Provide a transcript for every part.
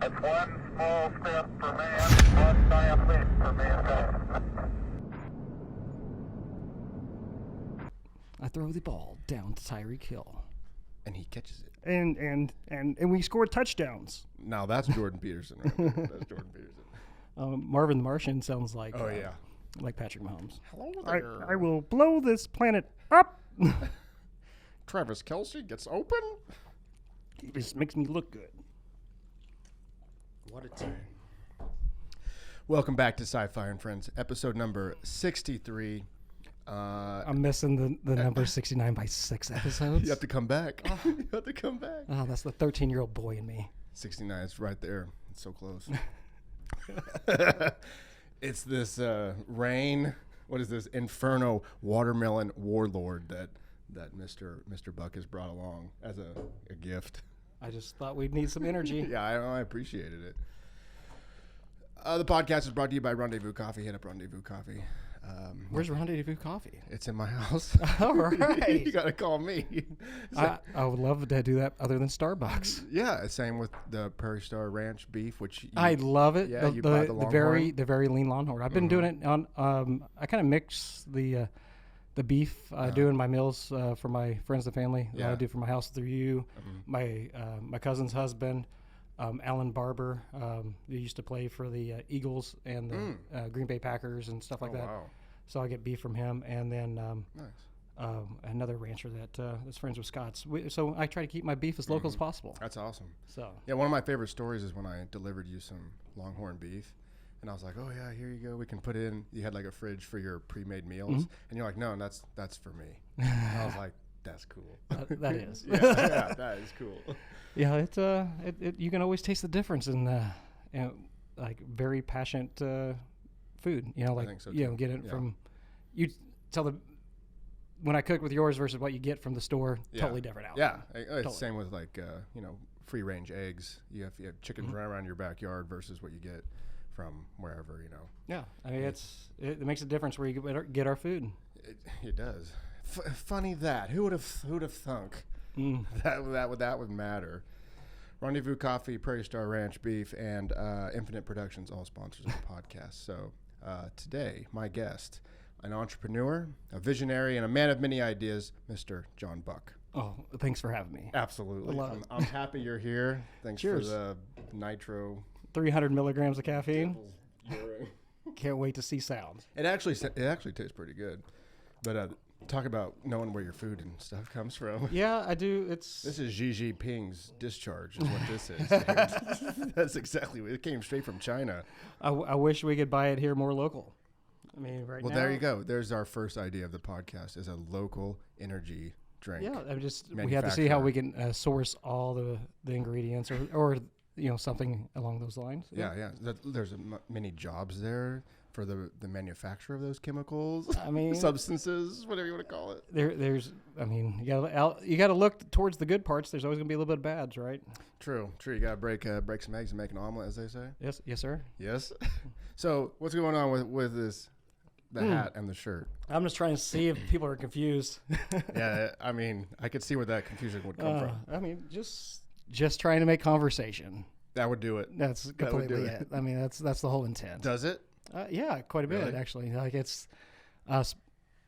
It's one small step for man, one giant leap for mankind. I throw the ball down to Tyreek Hill. And he catches it. And we scored touchdowns. Now that's Jordan Peterson, right there. That's Jordan Peterson. Marvin the Martian sounds like like Patrick Mahomes. Hello there. I will blow this planet up. Travis Kelce gets open. He just makes me look good. What a team. Welcome back to Sci-Fi and Friends, episode number 63. I'm missing the number 69 by 6 episodes. You have to come back. You have to come back. Oh, that's the 13-year-old boy in me. 69 is right there. It's so close. It's this rain. What is this inferno watermelon warlord that Mr. Buck has brought along as a gift. I just thought we'd need some energy. Yeah, I appreciated it. The podcast is brought to you by Rendezvous Coffee. Hit up Rendezvous Coffee. Where's Rendezvous Coffee? It's in my house. All right. You got to call me. I would love to do that other than Starbucks. Yeah, same with the Prairie Star Ranch beef, which I love it. Yeah, you buy the very lean Longhorn. I've been doing it on. I kind of mix the beef doing my meals for my friends and family. Yeah. I do for my house through you. My cousin's husband, Alan Barber, he used to play for the Eagles and the Green Bay Packers and stuff like that. Wow. So I get beef from him, and then Nice. another rancher that is friends with Scott's. So I try to keep my beef as local as possible. That's awesome. So Yeah, one of my favorite stories is when I delivered you some Longhorn beef. And I was like, oh, yeah, here you go. We can put it in. You had like a fridge for your pre-made meals. And you're like, no, that's for me. And I was like, that's cool. that is. yeah, that is cool. Yeah, it you can always taste the difference in like very passionate food. You know, like I think so you too. know, get it Yeah. from you tell when I cook with yours versus what you get from the store, Yeah. totally different out. Yeah, Totally. same with like free range eggs. You have chickens right around your backyard versus what you get from wherever. Yeah, I mean it makes a difference where you get our food. It does. Funny that who would have thunk that would matter. Rendezvous Coffee, Prairie Star Ranch Beef, and Infinite Productions, all sponsors of the podcast. So today, my guest, an entrepreneur, a visionary, and a man of many ideas, Mr. Jon Buck. Oh, thanks for having me. Absolutely. I'm happy you're here. Thanks Cheers. for the nitro. 300 milligrams of caffeine. Can't wait to see sound. It actually tastes pretty good. But talk about knowing where your food and stuff comes from. Yeah, I do. This is Xi Jinping's discharge is what this is. That's exactly what it came straight from China. I wish we could buy it here more local. I mean, now. Well, there you go. There's our first idea of the podcast is a local energy drink. Yeah, we have to see how we can source all the ingredients or something along those lines. Yeah. There's many jobs there for the manufacture of those chemicals. I mean, substances, whatever you want to call it. You got to look towards the good parts. There's always gonna be a little bit of bads, right? True. You got to break some eggs and make an omelet, as they say. Yes, sir. Yes. So what's going on with this? The hat and the shirt. I'm just trying to see if people are confused. Yeah, I mean, I could see where that confusion would come from. I mean, just trying to make conversation. That would do it. That's completely it. I mean, that's the whole intent. Does it? Yeah, quite a bit Really? actually. Like it's,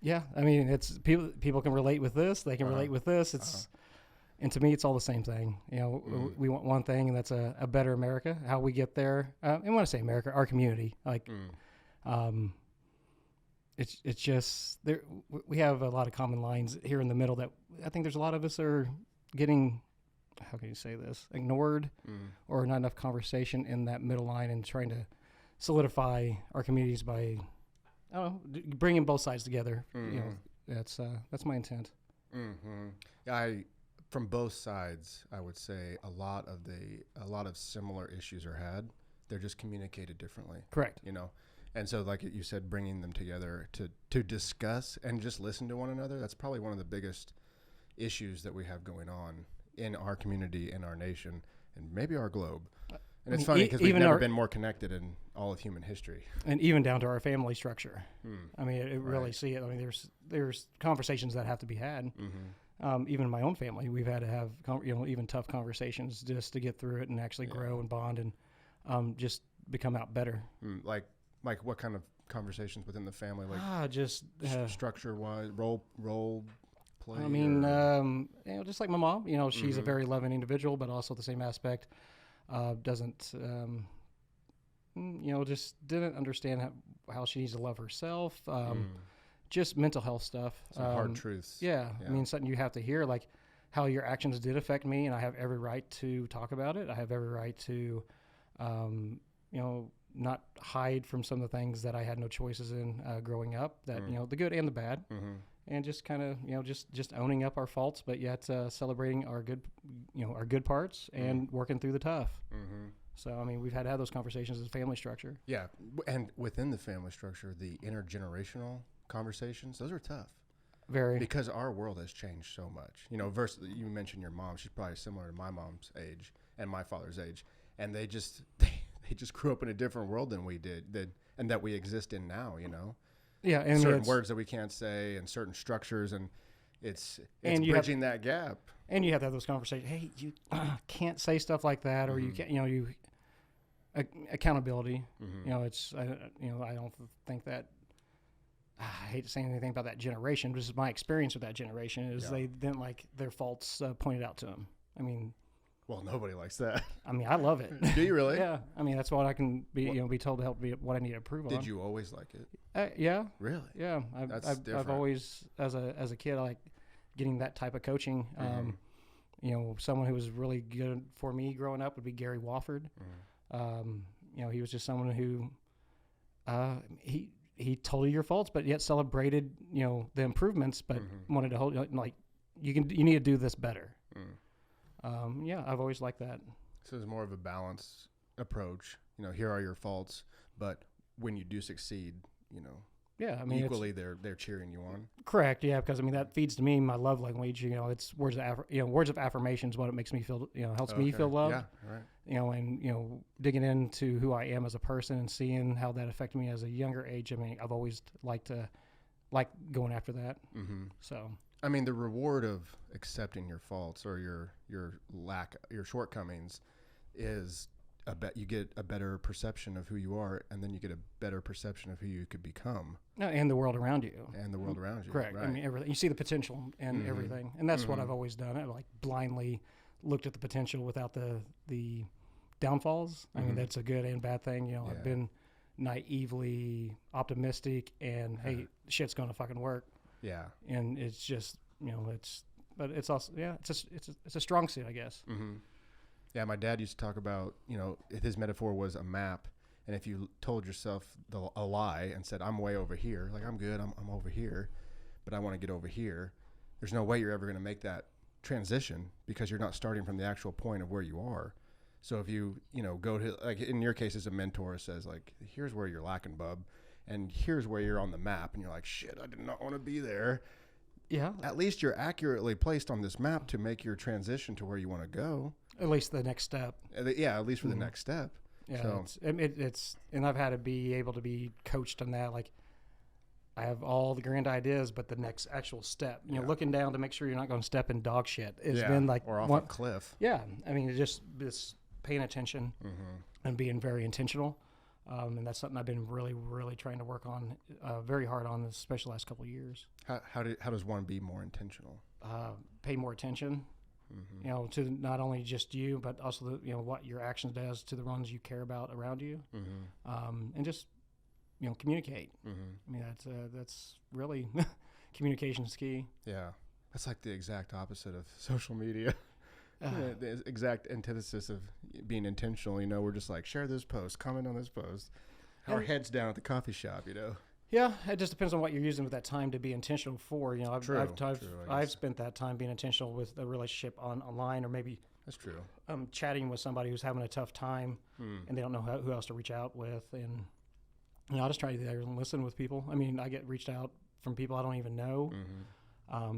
yeah. I mean, it's people can relate with this. They can relate with this. It's, and to me, it's all the same thing. You know, we want one thing, and that's a better America. How we get there, and when I say America, our community, like, it's just there. We have a lot of common lines here in the middle that I think there's a lot of us are getting. How can you say this? Ignored, or not enough conversation in that middle line, and trying to solidify our communities by, I don't know, bringing both sides together. You know, that's my intent. From both sides, I would say a lot of similar issues are had. They're just communicated differently. Correct. You know, and so like you said, bringing them together to discuss and just listen to one another. That's probably one of the biggest issues that we have going on in our community, in our nation, and maybe our globe. And it's funny because we've never been more connected in all of human history. And even down to our family structure. I mean, it really see it. I mean, there's conversations that have to be had. even in my own family, we've had to have even tough conversations just to get through it and actually grow and bond and just become out better. Like what kind of conversations within the family? Like just structure wise, role play. I mean, just like my mom, she's a very loving individual, but also the same aspect doesn't, just didn't understand how she needs to love herself. Just mental health stuff. Some hard truths. Yeah. I mean, something you have to hear, like how your actions did affect me, and I have every right to talk about it. I have every right to, not hide from some of the things that I had no choices in growing up, that, the good and the bad. And just kind of, just owning up our faults, but yet celebrating our good parts and working through the tough. So, I mean, we've had to have those conversations as a family structure. Yeah. And within the family structure, the intergenerational conversations, those are tough. Very. Because our world has changed so much. Versus, you mentioned your mom. She's probably similar to my mom's age and my father's age. And they just grew up in a different world than we did, and that we exist in now, Yeah, and certain words that we can't say and certain structures, and it's bridging that gap. And you have to have those conversations. Hey, you can't say stuff like that, or you can't, accountability. It's, I don't think that, I hate to say anything about that generation, but this is my experience with that generation, is they didn't like their faults pointed out to them. I mean, well, nobody likes that. I mean, I love it. Do you really? Yeah. I mean, that's what I can be told to help me what I need to improve on. Did you always like it? Yeah. Really? Yeah. I've always, as a kid, I like getting that type of coaching. Someone who was really good for me growing up would be Gary Wofford. He was just someone who, he told you your faults, but yet celebrated, the improvements, but wanted to hold, you need to do this better. I've always liked that. So it's more of a balanced approach. Here are your faults, but when you do succeed, yeah, I mean, equally they're cheering you on. Correct. Yeah, because I mean that feeds to me my love language. It's words of affirmation is what it makes me feel. Helps me feel loved. Yeah, right. And digging into who I am as a person and seeing how that affected me as a younger age. I mean, I've always liked going after that. So. I mean, the reward of accepting your faults or your shortcomings is you get a better perception of who you are, and then you get a better perception of who you could become. No, and the world around you. Correct. Right. I mean, everything. You see the potential in everything, and that's what I've always done. I blindly looked at the potential without the downfalls. I mean, that's a good and bad thing. I've been naively optimistic, and hey, shit's gonna fucking work. Yeah. And it's just, but it's also, it's a strong suit, I guess. Yeah. My dad used to talk about, his metaphor was a map. And if you told yourself a lie and said, I'm way over here, like I'm good, I'm over here, but I want to get over here, there's no way you're ever going to make that transition because you're not starting from the actual point of where you are. So if you, go to, like in your case as a mentor says like, here's where you're lacking, bub. And here's where you're on the map, and you're like, shit, I did not want to be there. Yeah. At least you're accurately placed on this map to make your transition to where you want to go. At least the next step. Yeah, at least for the next step. Yeah, so. it's and I've had to be able to be coached on that. Like, I have all the grand ideas, but the next actual step, looking down to make sure you're not going to step in dog shit has been like or off a cliff. Yeah, I mean, it's just this paying attention and being very intentional. And that's something I've been really, really trying to work on, very hard on, especially the last couple of years. How does one be more intentional? Pay more attention, to not only just you, but also what your actions does to the ones you care about around you, and just communicate. I mean that's really communication is key. Yeah, that's like the exact opposite of social media. The exact antithesis of being intentional. We're just like, share this post, comment on this post. Our heads down at the coffee shop, Yeah, it just depends on what you're using with that time to be intentional for. I've spent that time being intentional with a relationship online, or maybe that's true. Chatting with somebody who's having a tough time and they don't know who else to reach out with, and I just try to there and listen with people. I mean, I get reached out from people I don't even know. I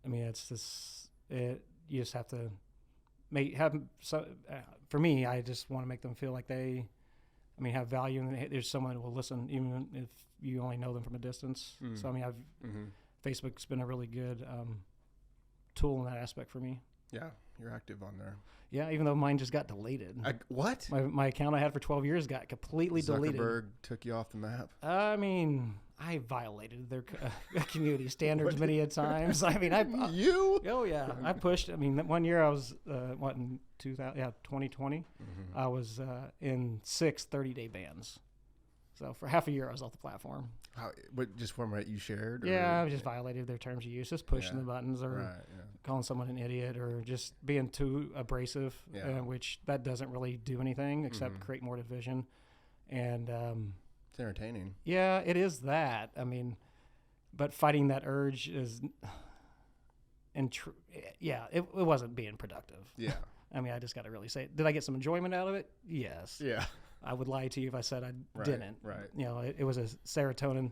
mean, it's this. You just have to. For me, I just want to make them feel like they, have value, and there's someone who will listen, even if you only know them from a distance. So, Facebook's been a really good tool in that aspect for me. Yeah, you're active on there. Yeah, even though mine just got deleted. What? My account I had for 12 years got completely deleted. Zuckerberg took you off the map. I mean, I violated their community standards many a times. I mean, You? Oh yeah, I pushed. I mean, that one year I was in 2020, I was in 6 30-day bans. So for half a year I was off the platform. What, just from what you shared? Yeah, I just violated their terms of use, just pushing the buttons or calling someone an idiot or just being too abrasive, which that doesn't really do anything except create more division. And it's entertaining. Yeah, it is that. I mean, but fighting that urge is, it wasn't being productive. Yeah. I mean, I just got to really say, did I get some enjoyment out of it? Yes. Yeah. I would lie to you if I said I didn't. Right. You know, it was a serotonin,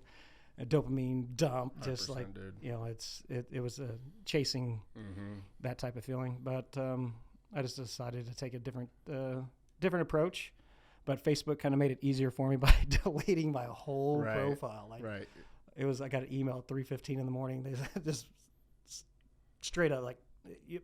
a dopamine dump, just like, dude. you know, it was chasing that type of feeling. But I just decided to take a different approach. But Facebook kind of made it easier for me by deleting my whole profile. Like, it was, I got an email at 3:15 in the morning. They just straight up like,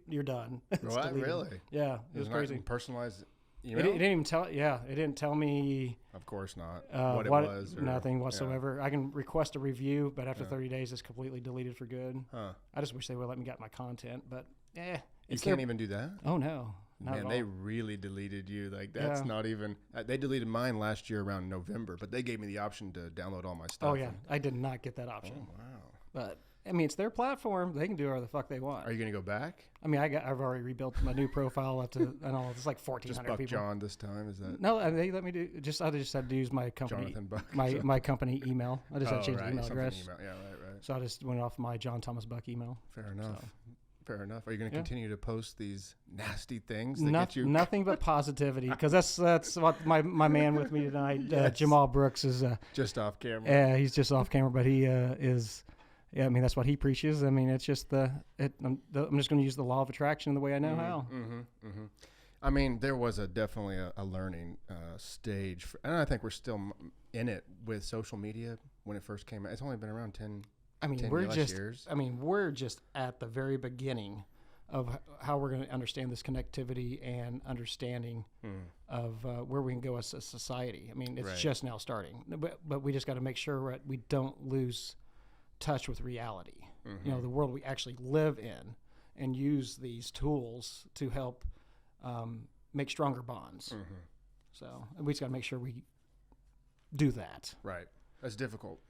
you're done. What? Really? Yeah, it was crazy. Personalized email? It didn't even tell. Yeah, it didn't tell me. Of course not. What it was. Or, nothing whatsoever. I can request a review, but after 30 days, it's completely deleted for good. Huh. I just wish they would let me get my content, but you can't even do that. Oh no. Man, they really deleted you. Like, that's not even. They deleted mine last year around November, but they gave me the option to download all my stuff. Oh yeah, I did not get that option. Oh wow. But I mean, it's their platform. They can do whatever the fuck they want. Are you gonna go back? I mean, I've already rebuilt my new profile up to, I don't know, it's like 1,400 Just Buck people. John this time, is that? No, they let me do. I just had to use my company, Jonathan Buck. my company email. I just had to change the email address. Yeah, right. So I just went off my John Thomas Buck email. Fair enough. So. Fair enough. Are you going to continue to post these nasty things that get you? Nothing but positivity, because that's what my man with me tonight, Jamal Brooks, is just off camera. He's just off camera, but he is. Yeah, I mean, that's what he preaches. I mean, it's just I'm just going to use the law of attraction the way I know how. I mean, there was definitely a learning stage, and I think we're still in it with social media when it first came out. It's only been around 10 years. We're just at the very beginning of how we're going to understand this connectivity and understanding of where we can go as a society. I mean, it's just now starting, but we just got to make sure we don't lose touch with reality. You know, the world we actually live in, and use these tools to help make stronger bonds. So we just got to make sure we do that. Right. That's difficult.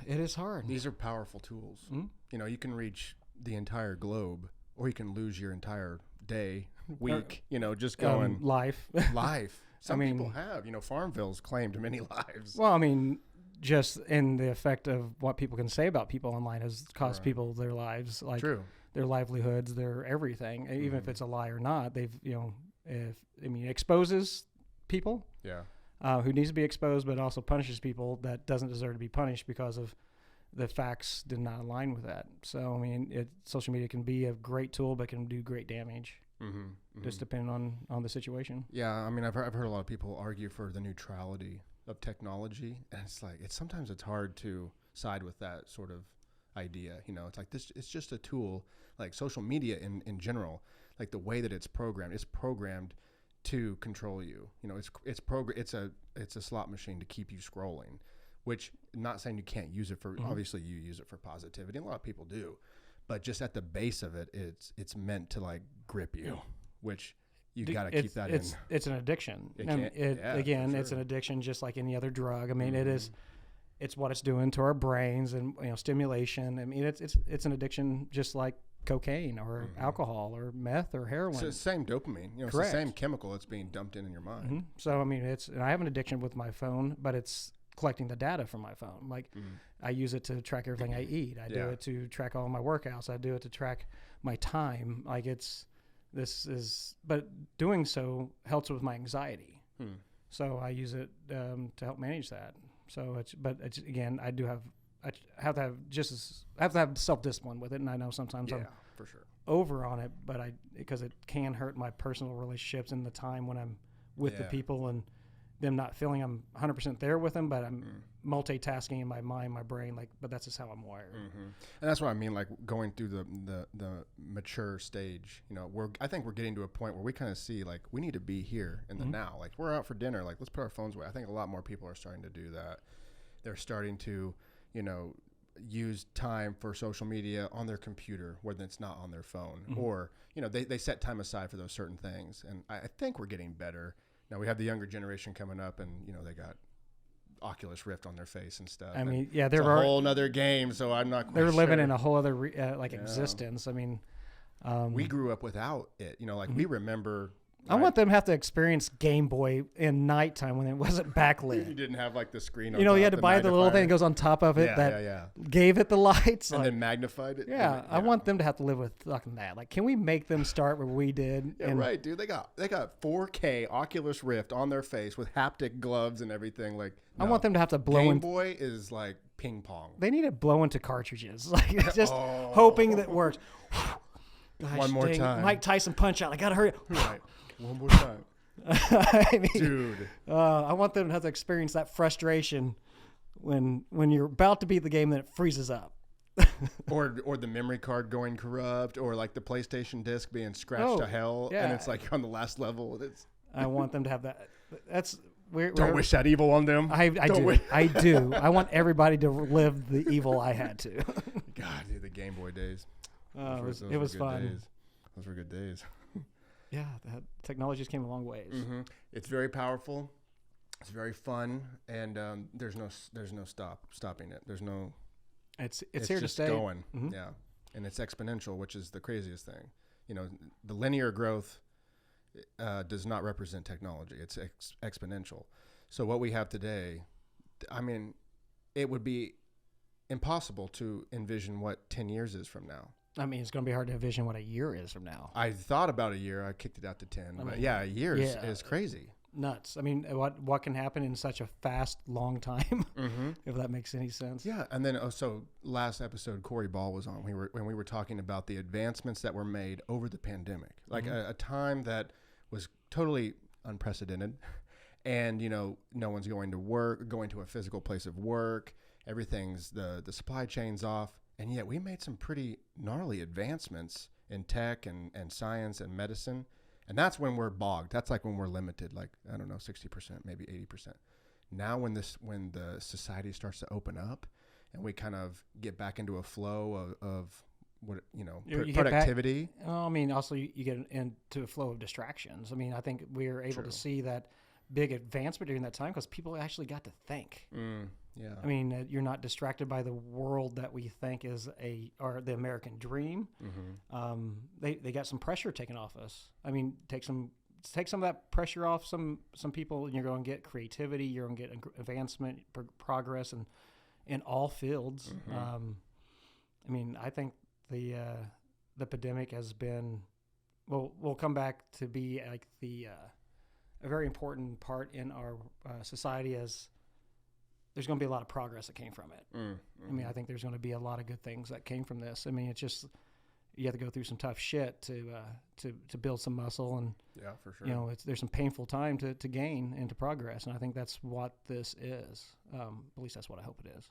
It is hard. These are powerful tools. You know, you can reach the entire globe, or you can lose your entire day, week, just going life. Some people have, Farmville's claimed many lives. Well, I mean, just in the effect of what people can say about people online has cost people their lives, like their livelihoods, their everything, even if it's a lie or not. They've, exposes people. Yeah. Who needs to be exposed, but also punishes people that doesn't deserve to be punished because of the facts did not align with that. So, I mean, social media can be a great tool, but can do great damage, just depending on the situation. Yeah, I mean, I've heard a lot of people argue for the neutrality of technology, and sometimes it's hard to side with that sort of idea. It's like this. It's just a tool, like social media in general, like the way that it's programmed to control you. It's a slot machine to keep you scrolling, which not saying you can't use it for, obviously you use it for positivity, and a lot of people do, but just at the base of it, it's meant to like grip you, which you got to keep that in. It's an addiction. It's an addiction just like any other drug. I mean, it's what it's doing to our brains and stimulation. I mean, it's an addiction just like cocaine or alcohol or meth or heroin. It's the same dopamine. It's the same chemical that's being dumped in your mind. So, I mean, and I have an addiction with my phone, but it's collecting the data from my phone. Like, I use it to track everything I eat. I do it to track all my workouts. I do it to track my time. Like, but doing so helps with my anxiety. So I use it to help manage that. So again, I have to have self-discipline with it, and I know sometimes I'm for sure over on it, but because it can hurt my personal relationships and the time when I'm with the people, and them not feeling I'm 100% there with them, but I'm multitasking in my mind, my brain, like, but that's just how I'm wired. And that's what I mean, like going through the mature stage, you know, I think we're getting to a point where we kind of see like we need to be here in the now. Like we're out for dinner, like let's put our phones away. I think a lot more people are starting to do that. They're starting to, you know, use time for social media on their computer where it's not on their phone, or, you know, they set time aside for those certain things. And I think we're getting better. Now we have the younger generation coming up, and, you know, they got Oculus Rift on their face and stuff. I mean, yeah, it's a whole nother game. So I'm not quite they're living sure. in a whole other existence. I mean, we grew up without it, you know, like we remember. I want them to have to experience Game Boy in nighttime when it wasn't backlit. You didn't have like the screen on you know, top, you had to buy the little thing that goes on top of it gave it the lights. And like, then magnified it. Yeah, I want them to have to live with fucking that. Like, can we make them start where we did? Yeah, right, dude. They got 4K Oculus Rift on their face with haptic gloves and everything. Like, no. I want them to have to blow Game in. Boy is like ping pong. They need to blow into cartridges, like just hoping that works. Gosh, One more time. Mike Tyson punch out. I gotta hurry. Right. One more time. I mean, Dude. I want them to have to experience that frustration when you're about to beat the game, then it freezes up. or the memory card going corrupt, or like the PlayStation disc being scratched to hell, and it's like on the last level. I want them to have that. That's don't wish that evil on them. I do. I want everybody to live the evil I had to. God, dude, the Game Boy days. It was fun. Days. Those were good days. Yeah, that technology just came a long ways. It's very powerful. It's very fun, and there's no stopping it. There's no. It's here to stay. Going. Yeah, and it's exponential, which is the craziest thing. You know, the linear growth does not represent technology. It's exponential. So what we have today, I mean, it would be impossible to envision what 10 years is from now. I mean, it's going to be hard to envision what a year is from now. I thought about a year. I kicked it out to 10. But yeah, a year is crazy. Nuts. I mean, what can happen in such a fast, long time, if that makes any sense. Yeah, and then so last episode, Corey Ball was on. When we were talking about the advancements that were made over the pandemic, like a time that was totally unprecedented, and, you know, no one's going to a physical place of work. Everything's the supply chain's off. And yet we made some pretty gnarly advancements in tech and science and medicine. And that's when we're bogged. That's like when we're limited, like, I don't know, 60%, maybe 80%. Now when the society starts to open up and we kind of get back into a flow of what, you know, productivity. I mean, also you get into a flow of distractions. I mean, I think we were able to see that big advancement during that time because people actually got to think. Yeah. I mean, you're not distracted by the world that we think is or the American dream. They got some pressure taken off us. I mean, take some of that pressure off some people, and you're going to get creativity. You're going to get advancement, progress, and in all fields. I mean, I think the pandemic has been will come back to be like a very important part in our society, as there's going to be a lot of progress that came from it. I mean, I think there's going to be a lot of good things that came from this. I mean, it's just you have to go through some tough shit to build some muscle, and yeah, for sure. You know, there's some painful time to gain and to progress, and I think that's what this is. At least that's what I hope it is.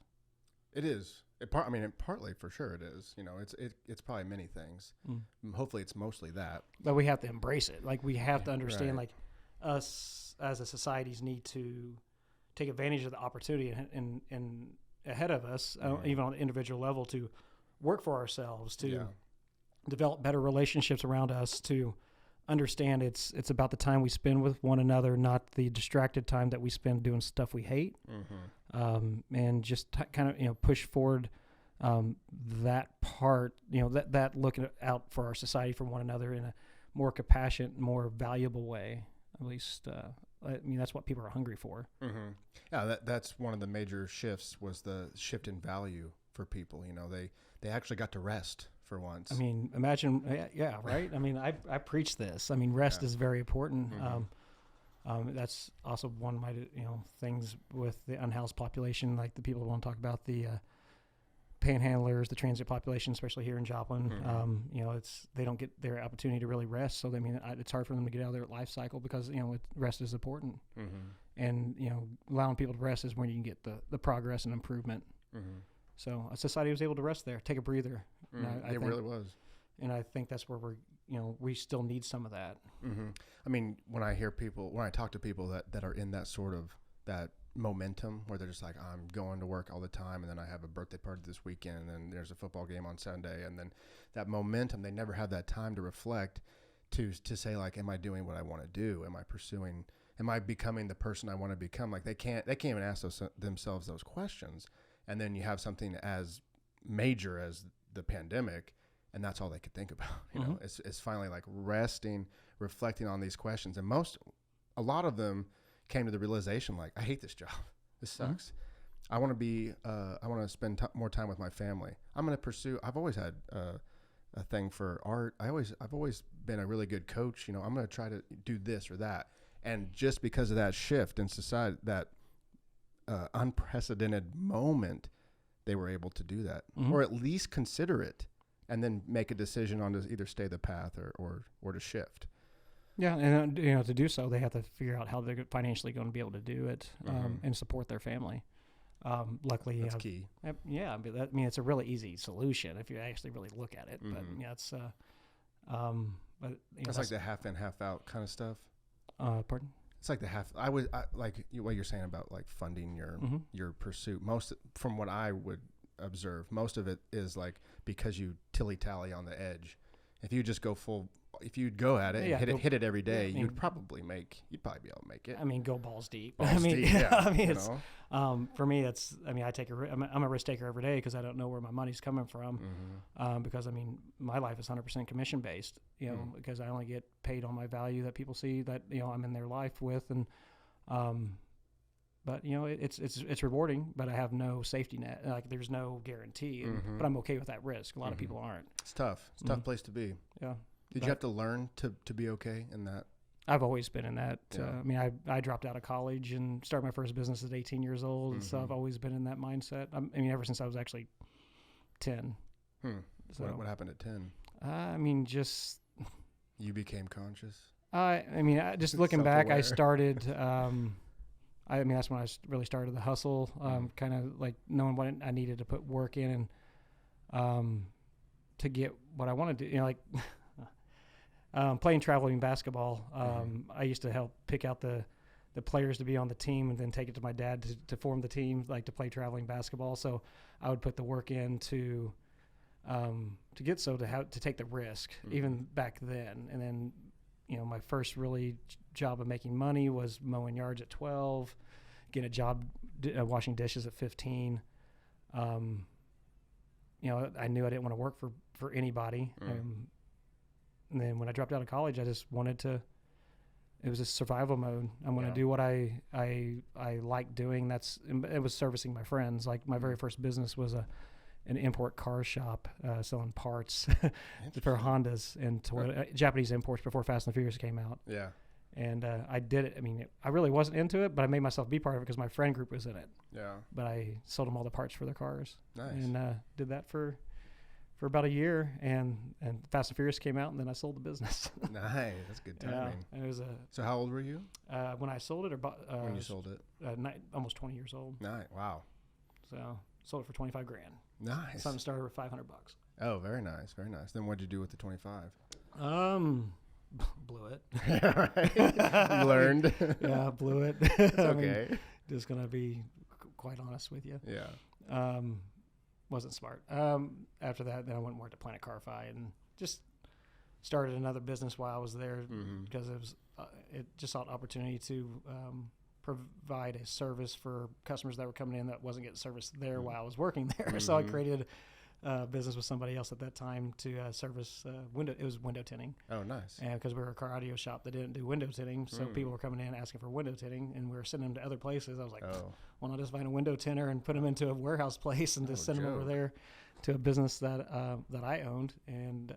It is. I mean, partly for sure it is. You know, it's probably many things. Hopefully, it's mostly that. But we have to embrace it. Like, we have to understand, like, us as a societies need to take advantage of the opportunity and ahead of us, even on an individual level, to work for ourselves, to develop better relationships around us, to understand it's about the time we spend with one another, not the distracted time that we spend doing stuff we hate, and just kind of, you know, push forward that part, you know, that looking out for our society, for one another in a more compassionate, more valuable way. At least, I mean, that's what people are hungry for. Yeah, that's one of the major shifts, was the shift in value for people. You know, they actually got to rest for once. I mean, imagine, right? I mean, I preach this. I mean, rest is very important. That's also one of my, you know, things with the unhoused population, like the people who want to talk about the panhandlers, the transit population, especially here in Joplin. You know, they don't get their opportunity to really rest. So, I mean, it's hard for them to get out of their life cycle because, you know, rest is important. And, you know, allowing people to rest is when you can get the progress and improvement. So society was able to rest there, take a breather. I think, really was. And I think that's where we still need some of that. I mean, when I talk to people that are in that sort of that momentum where they're just like, I'm going to work all the time, and then I have a birthday party this weekend, and then there's a football game on Sunday, and then that momentum, they never have that time to reflect to say, like, am I doing what I want to do? Am I becoming the person I want to become? Like, they can't even ask themselves those questions. And then you have something as major as the pandemic, and that's all they could think about. You know, it's finally like resting, reflecting on these questions. And a lot of them came to the realization, like, I hate this job. This sucks. I want to spend more time with my family. I'm going to pursue, I've always had a thing for art. I've always been a really good coach. You know, I'm going to try to do this or that. And just because of that shift in society, that unprecedented moment, they were able to do that, or at least consider it, and then make a decision on to either stay the path or to shift. Yeah, and you know, to do so, they have to figure out how they're financially going to be able to do it and support their family. Luckily, that's key. Yeah, I mean, it's a really easy solution if you actually really look at it. But yeah, it's but you know, that's like the half in, half out kind of stuff. Pardon? It's like the half. Like what you're saying about like funding your pursuit. Most, from what I would observe, most of it is like because you tilly-tally on the edge. If you just go full, if you'd go at it, and hit it every day, you'd probably be able to make it. I mean, go balls deep. Balls deep, yeah. I mean, it's for me, it's. I mean, I'm a risk taker every day because I don't know where my money's coming from. Because I mean, my life is 100% commission based. You know, because I only get paid on my value that people see that I'm in their life with, and but you know, it's rewarding, but I have no safety net. Like, there's no guarantee, but I'm okay with that risk. A lot of people aren't. It's tough. It's a tough place to be. Yeah. Did you have to learn to be okay in that? I've always been in that. Yeah. I mean, I dropped out of college and started my first business at 18 years old, and so I've always been in that mindset. I mean, ever since I was actually 10. So, what happened at 10? I mean, just... You became conscious? I mean, just looking back, I started... I mean, that's when I really started the hustle, kind of like knowing what I needed to put work in and to get what I wanted to, like playing traveling basketball. I used to help pick out the players to be on the team and then take it to my dad to form the team, like to play traveling basketball. So I would put the work in to get to take the risk even back then. And then, my first really job of making money was mowing yards at 12, getting a job washing dishes at 15. I knew I didn't want to work for anybody. And then when I dropped out of college, I just wanted to, it was a survival mode. I'm going to do what I like doing. It was servicing my friends. Like, my very first business was an import car shop selling parts for Hondas and Japanese imports before Fast and the Furious came out. Yeah. And I did it. I mean, I really wasn't into it, but I made myself be part of it because my friend group was in it. Yeah. But I sold them all the parts for their cars. Nice. And did that for about a year, and Fast and Furious came out, and then I sold the business. Nice. That's good timing. Yeah, it was so how old were you? When I sold it, when you sold it? Almost 20 years old. Nice. Wow. So sold it for $25,000. Nice. Something started with $500. Oh, very nice, very nice. Then what'd you do with the 25? Blew it. You learned. Yeah, blew it. It's okay. Just gonna be quite honest with you. Yeah. Wasn't smart. After that, then I went and worked at Planet Car-Fi and just started another business while I was there because it just saw an opportunity to provide a service for customers that were coming in that wasn't getting service there while I was working there. So I created a business with somebody else at that time to service window. It was window tinting. Oh, nice. And because we were a car audio shop that didn't do window tinting, so people were coming in asking for window tinting, and we were sending them to other places. I was like, why not just find a window tinter and put them into a warehouse place and just send them over there to a business that I owned. And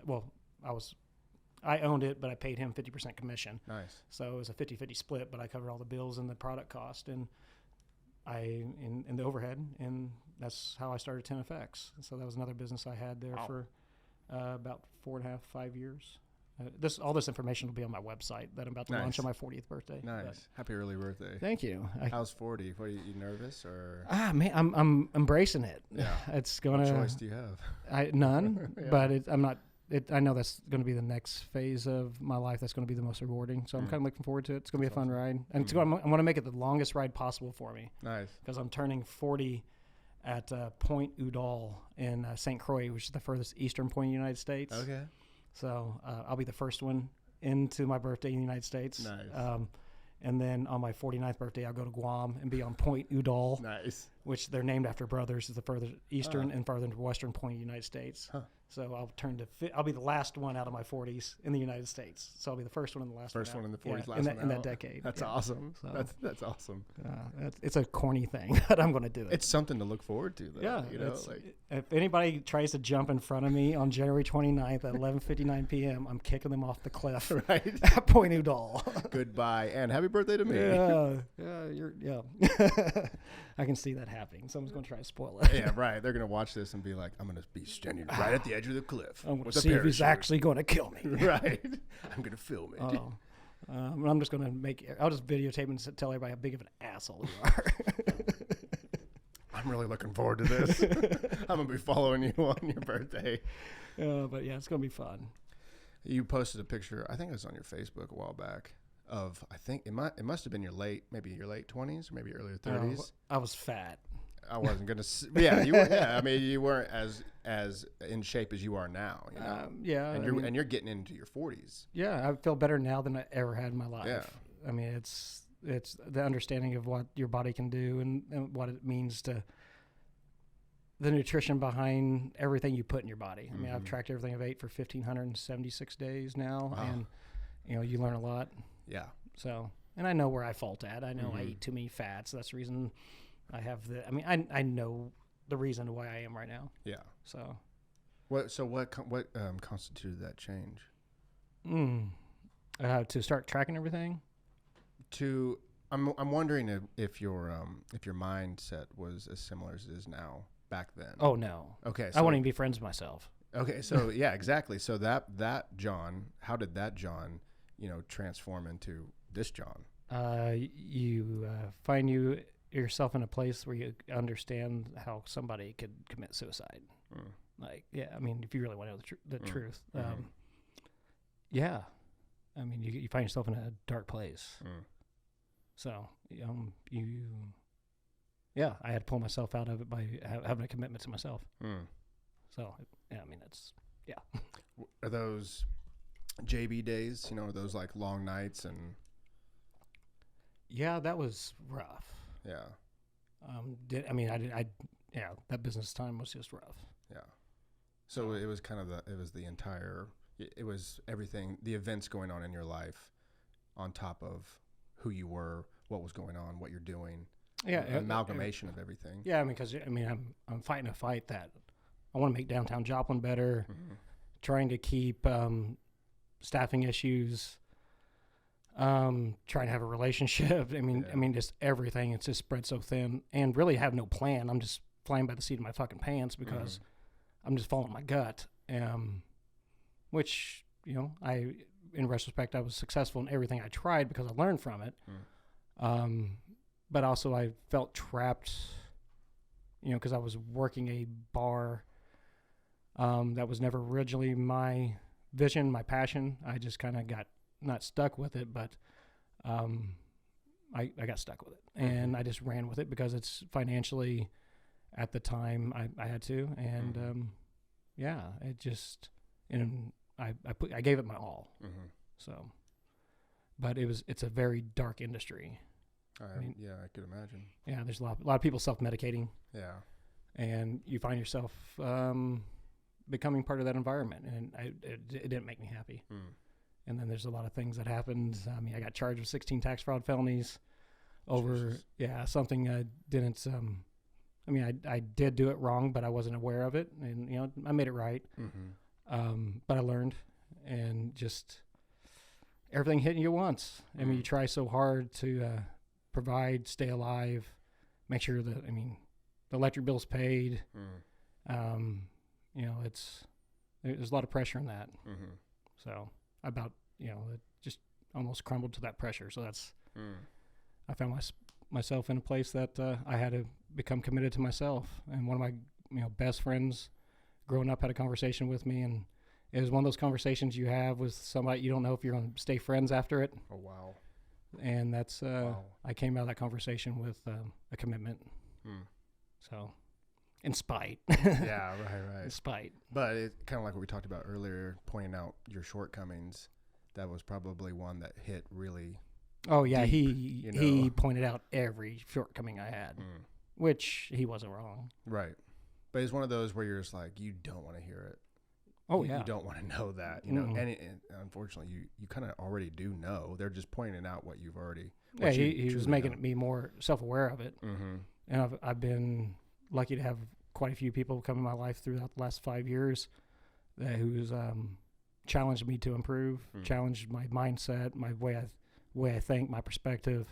I owned it, but I paid him 50% commission. Nice. So it was a 50-50 split, but I covered all the bills and the product cost. And in the overhead, and that's how I started 10FX. So that was another business I had there for about 4.5, 5 years. All this information will be on my website that I'm about to launch on my 40th birthday. Nice. But Happy early birthday. thank you. How's 40? What, are you nervous or? Man, I'm embracing it. Yeah. It's gonna. What choice do you have? None, Yeah. but I'm not. I know that's going to be the next phase of my life. That's going to be the most rewarding. So I'm kind of looking forward to it. It's going to be a fun ride, and I'm going to make it the longest ride possible for me. Nice. Because I'm turning 40 at Point Udall in St. Croix, which is the furthest eastern point in the United States. Okay. So I'll be the first one into my birthday in the United States. Nice. And then on my 49th birthday, I'll go to Guam and be on Point Udall, Nice. which they're named after brothers. It's the further eastern and farther western point of the United States. Huh. So I'll be the last one out of my 40s in the United States. So I'll be the first one and the last First one one in the out. 40s, Yeah, last one in that out. decade. That's Yeah. awesome. So- That's awesome. It's a corny thing, but I'm going to do it. It's something to look forward to, though. Yeah, You know, if anybody tries to jump in front of me on January 29th at 11:59 p.m., I'm kicking them off the cliff right. at Point Udall. Goodbye and happy birthday to me. Yeah. I can see that happening. Someone's going to try to spoil it. Yeah, right. They're gonna watch this and be like, "I'm gonna be standing right at the edge of the cliff I'm going with to a see if he's parachute." actually going to kill me. Right. I'm gonna film it. Oh. I'm just going to I'll just videotape and tell everybody how big of an asshole you are. I'm really looking forward to this. I'm gonna be following you on your birthday. But yeah, it's going to be fun. You posted a picture. I think it was on your Facebook a while back. I think it must have been maybe your late 20s, or maybe earlier 30s. I was fat. I wasn't gonna. Yeah, you were. Yeah, I mean, you weren't as in shape as you are now. You know? Yeah. And you're getting into your 40s. Yeah, I feel better now than I ever had in my life. Yeah. I mean, it's the understanding of what your body can do and what it means to the nutrition behind everything you put in your body. I mean, I've tracked everything I've ate for 1,576 days now, Wow. and you learn a lot. Yeah. So, and I know where I fault at. I know I eat too many fats. That's the reason I have I know the reason why I am right now. Yeah. So, What constituted that change? to start tracking everything. I'm wondering if your mindset was as similar as it is now back then. Oh no. Okay. I won't even be friends with myself. Okay. So yeah, exactly. So that John, how did that John, transform into this John? You find yourself in a place where you understand how somebody could commit suicide. Like, yeah, I mean, if you really want to know the truth, yeah, I mean, you find yourself in a dark place. So, I had to pull myself out of it by having a commitment to myself. So, yeah, I mean, Are those JB days? Are those like long nights and? Yeah, that was rough. Yeah. That business time was just rough. Yeah. So it was it was everything, the events going on in your life on top of who you were, what was going on, what you're doing. Yeah. An amalgamation of everything. Yeah. I mean, because I'm fighting a fight that I want to make downtown Joplin better, trying to keep staffing issues, trying to have a relationship. I mean, just everything. It's just spread so thin, and really have no plan. I'm just flying by the seat of my fucking pants because I'm just following my gut. Which in retrospect, I was successful in everything I tried because I learned from it. But also I felt trapped, because I was working a bar that was never originally my vision, my passion. I just kind of got not stuck with it, but I got stuck with it, and I just ran with it because it's financially at the time I had to, and it just, and I gave it my all. So, but it's a very dark industry. I could imagine. Yeah, there's a lot of people self-medicating. Yeah. And you find yourself becoming part of that environment, and it didn't make me happy. And then there's a lot of things that happened. I mean, I got charged with 16 tax fraud felonies over, something I didn't, I did do it wrong, but I wasn't aware of it. And, I made it right. But I learned, and just everything hitting you once. I mean, you try so hard to provide, stay alive, make sure that, I mean, the electric bill's paid. You know, there's a lot of pressure in that. So it just almost crumbled to that pressure. So I found myself in a place that I had to become committed to myself. And one of my best friends growing up had a conversation with me, and it was one of those conversations you have with somebody you don't know if you're going to stay friends after it. Oh, wow. And that's Wow. I came out of that conversation with a commitment. So, in spite. Yeah, right. In spite. But it's kind of like what we talked about earlier, pointing out your shortcomings. That was probably one that hit really. Oh yeah, deep, he pointed out every shortcoming I had, which he wasn't wrong. Right. But it's one of those where you're just like, you don't want to hear it. Oh you, yeah. You don't want to know that, and unfortunately, you kind of already do know. They're just pointing out what you've already. Yeah, he was making me more self-aware of it, and I've been lucky to have quite a few people come in my life throughout the last 5 years who's challenged me to improve, challenged my mindset, my way I think, my perspective,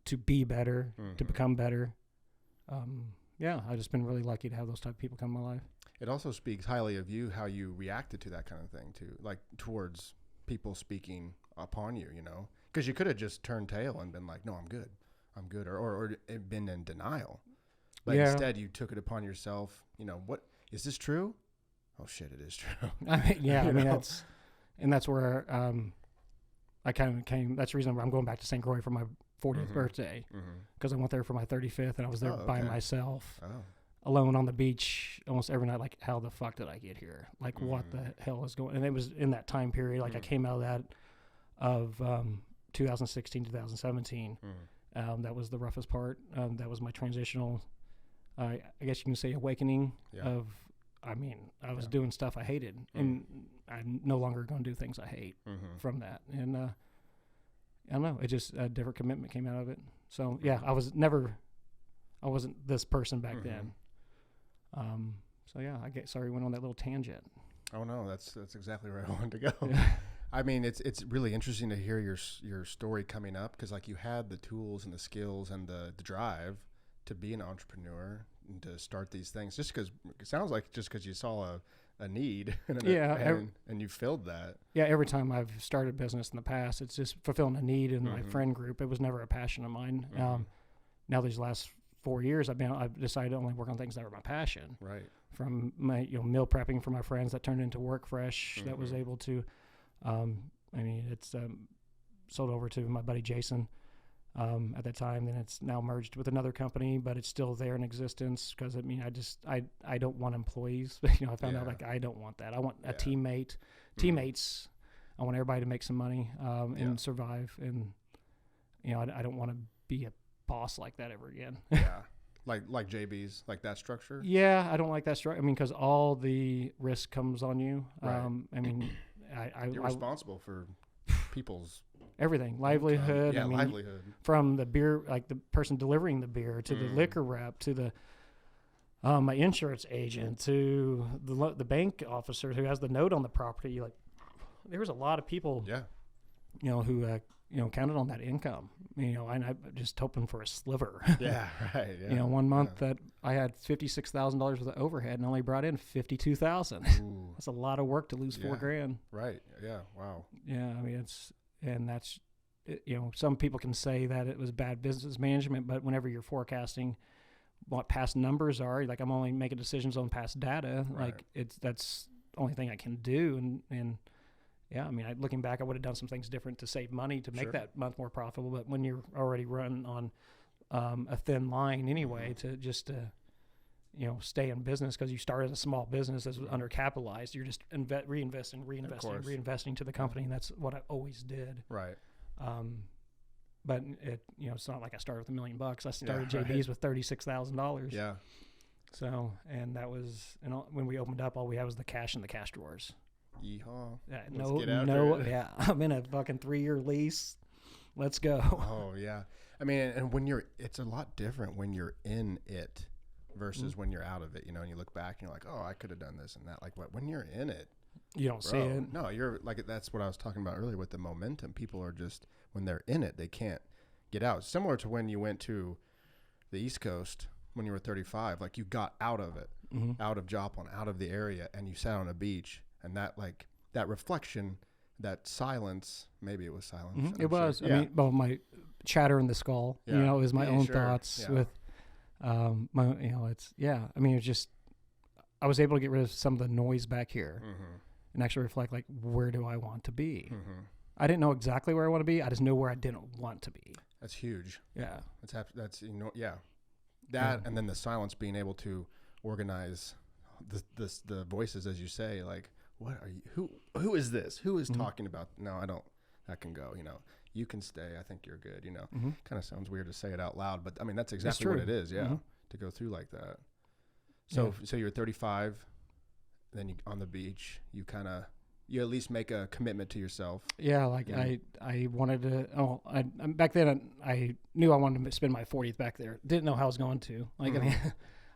to be better, to become better. Yeah, I've just been really lucky to have those type of people come in my life. It also speaks highly of you, how you reacted to that kind of thing too, like towards people speaking upon you, because you could have just turned tail and been like, no, I'm good, or been in denial. But instead you took it upon yourself, what, is this true? Oh shit, it is true. that's where I kind of came, that's the reason I'm going back to St. Croix for my 40th birthday, because I went there for my 35th and I was there by myself. Alone on the beach almost every night. Like, how the fuck did I get here? Like, what the hell is going? And it was in that time period. Like, I came out of that of 2016, 2017. That was the roughest part. That was my transitional, I guess you can say, awakening of. I mean, I was doing stuff I hated, and I'm no longer going to do things I hate from that. And I don't know. It just a different commitment came out of it. So yeah, I wasn't this person back then. So yeah, sorry, went on that little tangent. Oh no, that's exactly where I wanted to go. I mean, it's really interesting to hear your story coming up, because like you had the tools and the skills and the drive to be an entrepreneur and to start these things. Just because it sounds like because you saw a need and you filled that. Yeah, every time I've started a business in the past, it's just fulfilling a need in my friend group. It was never a passion of mine. Now these last 4 years, I've decided to only work on things that are my passion. Right. From my meal prepping for my friends that turned into Work Fresh, that was able to, it's sold over to my buddy Jason at that time. Then it's now merged with another company, but it's still there in existence because I don't want employees. I found out I don't want that. I want a teammates. I want everybody to make some money and survive. And I don't want to be a boss like that ever again. Yeah. Like JB's, like that structure? Yeah, I don't like that structure. Because all the risk comes on you. Right. You're responsible for people's everything, livelihood. Livelihood. From the beer, like the person delivering the beer, to the liquor rep, to the my insurance agent, to the bank officer who has the note on the property. Like, there was a lot of people. Yeah. Who counted on that income. And I'm just hoping for a sliver. Yeah, right. Yeah. One month that I had $56,000 worth of overhead and only brought in $52,000. That's a lot of work to lose $4,000. Right. Yeah. Wow. Yeah. Some people can say that it was bad business management, but whenever you're forecasting what past numbers are, like I'm only making decisions on past data. Right. Like that's the only thing I can do. And yeah, looking back, I would have done some things different to save money to make that month more profitable. But when you're already running on a thin line anyway, to just stay in business because you started a small business that's reuncapitalized, you're just reinvesting to the company, and that's what I always did. Right. But it's not like I started with $1 million. I started JB's with $36,000. Yeah. So, and that was, when we opened up, all we had was the cash in the cash drawers. Yeehaw. Yeah. I'm in a fucking 3-year lease. Let's go. Oh yeah. And it's a lot different when you're in it versus when you're out of it, and you look back and you're like, oh, I could have done this and that. Like when you're in it, you don't see it. No, you're like, that's what I was talking about earlier with the momentum. People are just, when they're in it, they can't get out. Similar to when you went to the East Coast when you were 35, like you got out of it, out of Joplin, out of the area, and you sat on a beach, and that reflection, that silence, maybe it was silence. It was. Yeah. I mean, well, my chatter in the skull, Yeah. it was my own Sure. thoughts Yeah. with, I mean, it's just, I was able to get rid of some of the noise back here and actually reflect, like, where do I want to be? I didn't know exactly where I want to be. I just know where I didn't want to be. That's huge. Yeah. That's that, and then the silence, being able to organize the voices, as you say, like, what are you, who is this, who is talking about, no, I don't, that can go, you can stay, I think you're good, kind of sounds weird to say it out loud, but I mean that's exactly what it is, to go through like that. So you're 35, then you on the beach, you at least make a commitment to yourself. Yeah, like I wanted to. Back then I knew I wanted to spend my 40th back there. Didn't know how I was going to. Like I mean,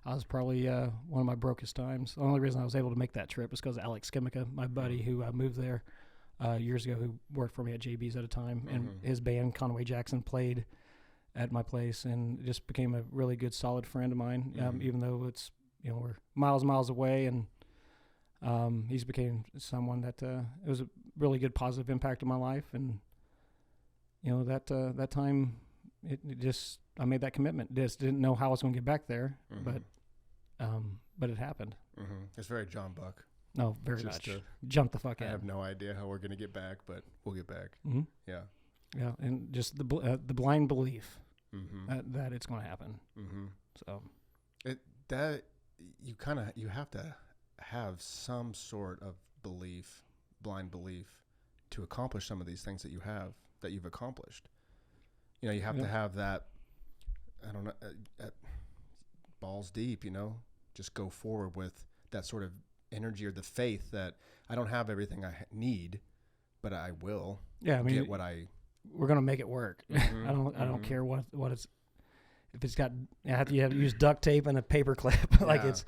I was probably one of my brokest times. The only reason I was able to make that trip was because Alex Skimica, my buddy who moved there years ago, who worked for me at JB's at a time, and his band Conway Jackson played at my place, and just became a really good, solid friend of mine. Even though it's we're miles away, and he's became someone that it was a really good positive impact on my life, and that time it just I made that commitment. Just didn't know how I was going to get back there, but it happened. It's very Jon Buck. No, very Just much. Jump the fuck I in. have no idea how we're going to get back, but we'll get back. Yeah. Yeah, and just the blind belief that it's going to happen. So you have to have some sort of belief, blind belief, to accomplish some of these things that you've accomplished. You have to have that, I don't know, balls deep, just go forward with that sort of energy or the faith that I don't have everything I need, but I will I mean, get what we're going to make it work. I don't care what it's, if it's got, you have to use duct tape and a paper clip. Like right.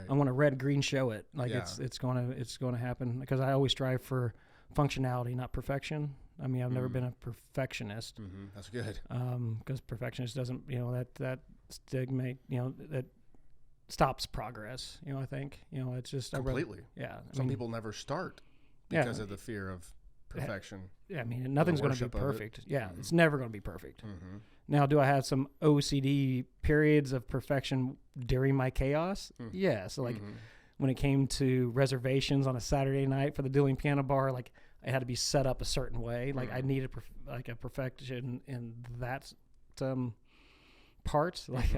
I want to red, green show it. Like it's going to happen, because I always strive for functionality, not perfection. I mean, I've never been a perfectionist. That's good. Because perfectionist doesn't, that stigma, that stops progress. I think, it's just Completely. Some people never start because of the fear of perfection. I mean, nothing's going to be perfect. It's never going to be perfect. Now, do I have some OCD periods of perfection during my chaos? Yeah. So like when it came to reservations on a Saturday night for the Dilling Piano Bar, like I had to be set up a certain way. Like I needed a perfection in that part. Like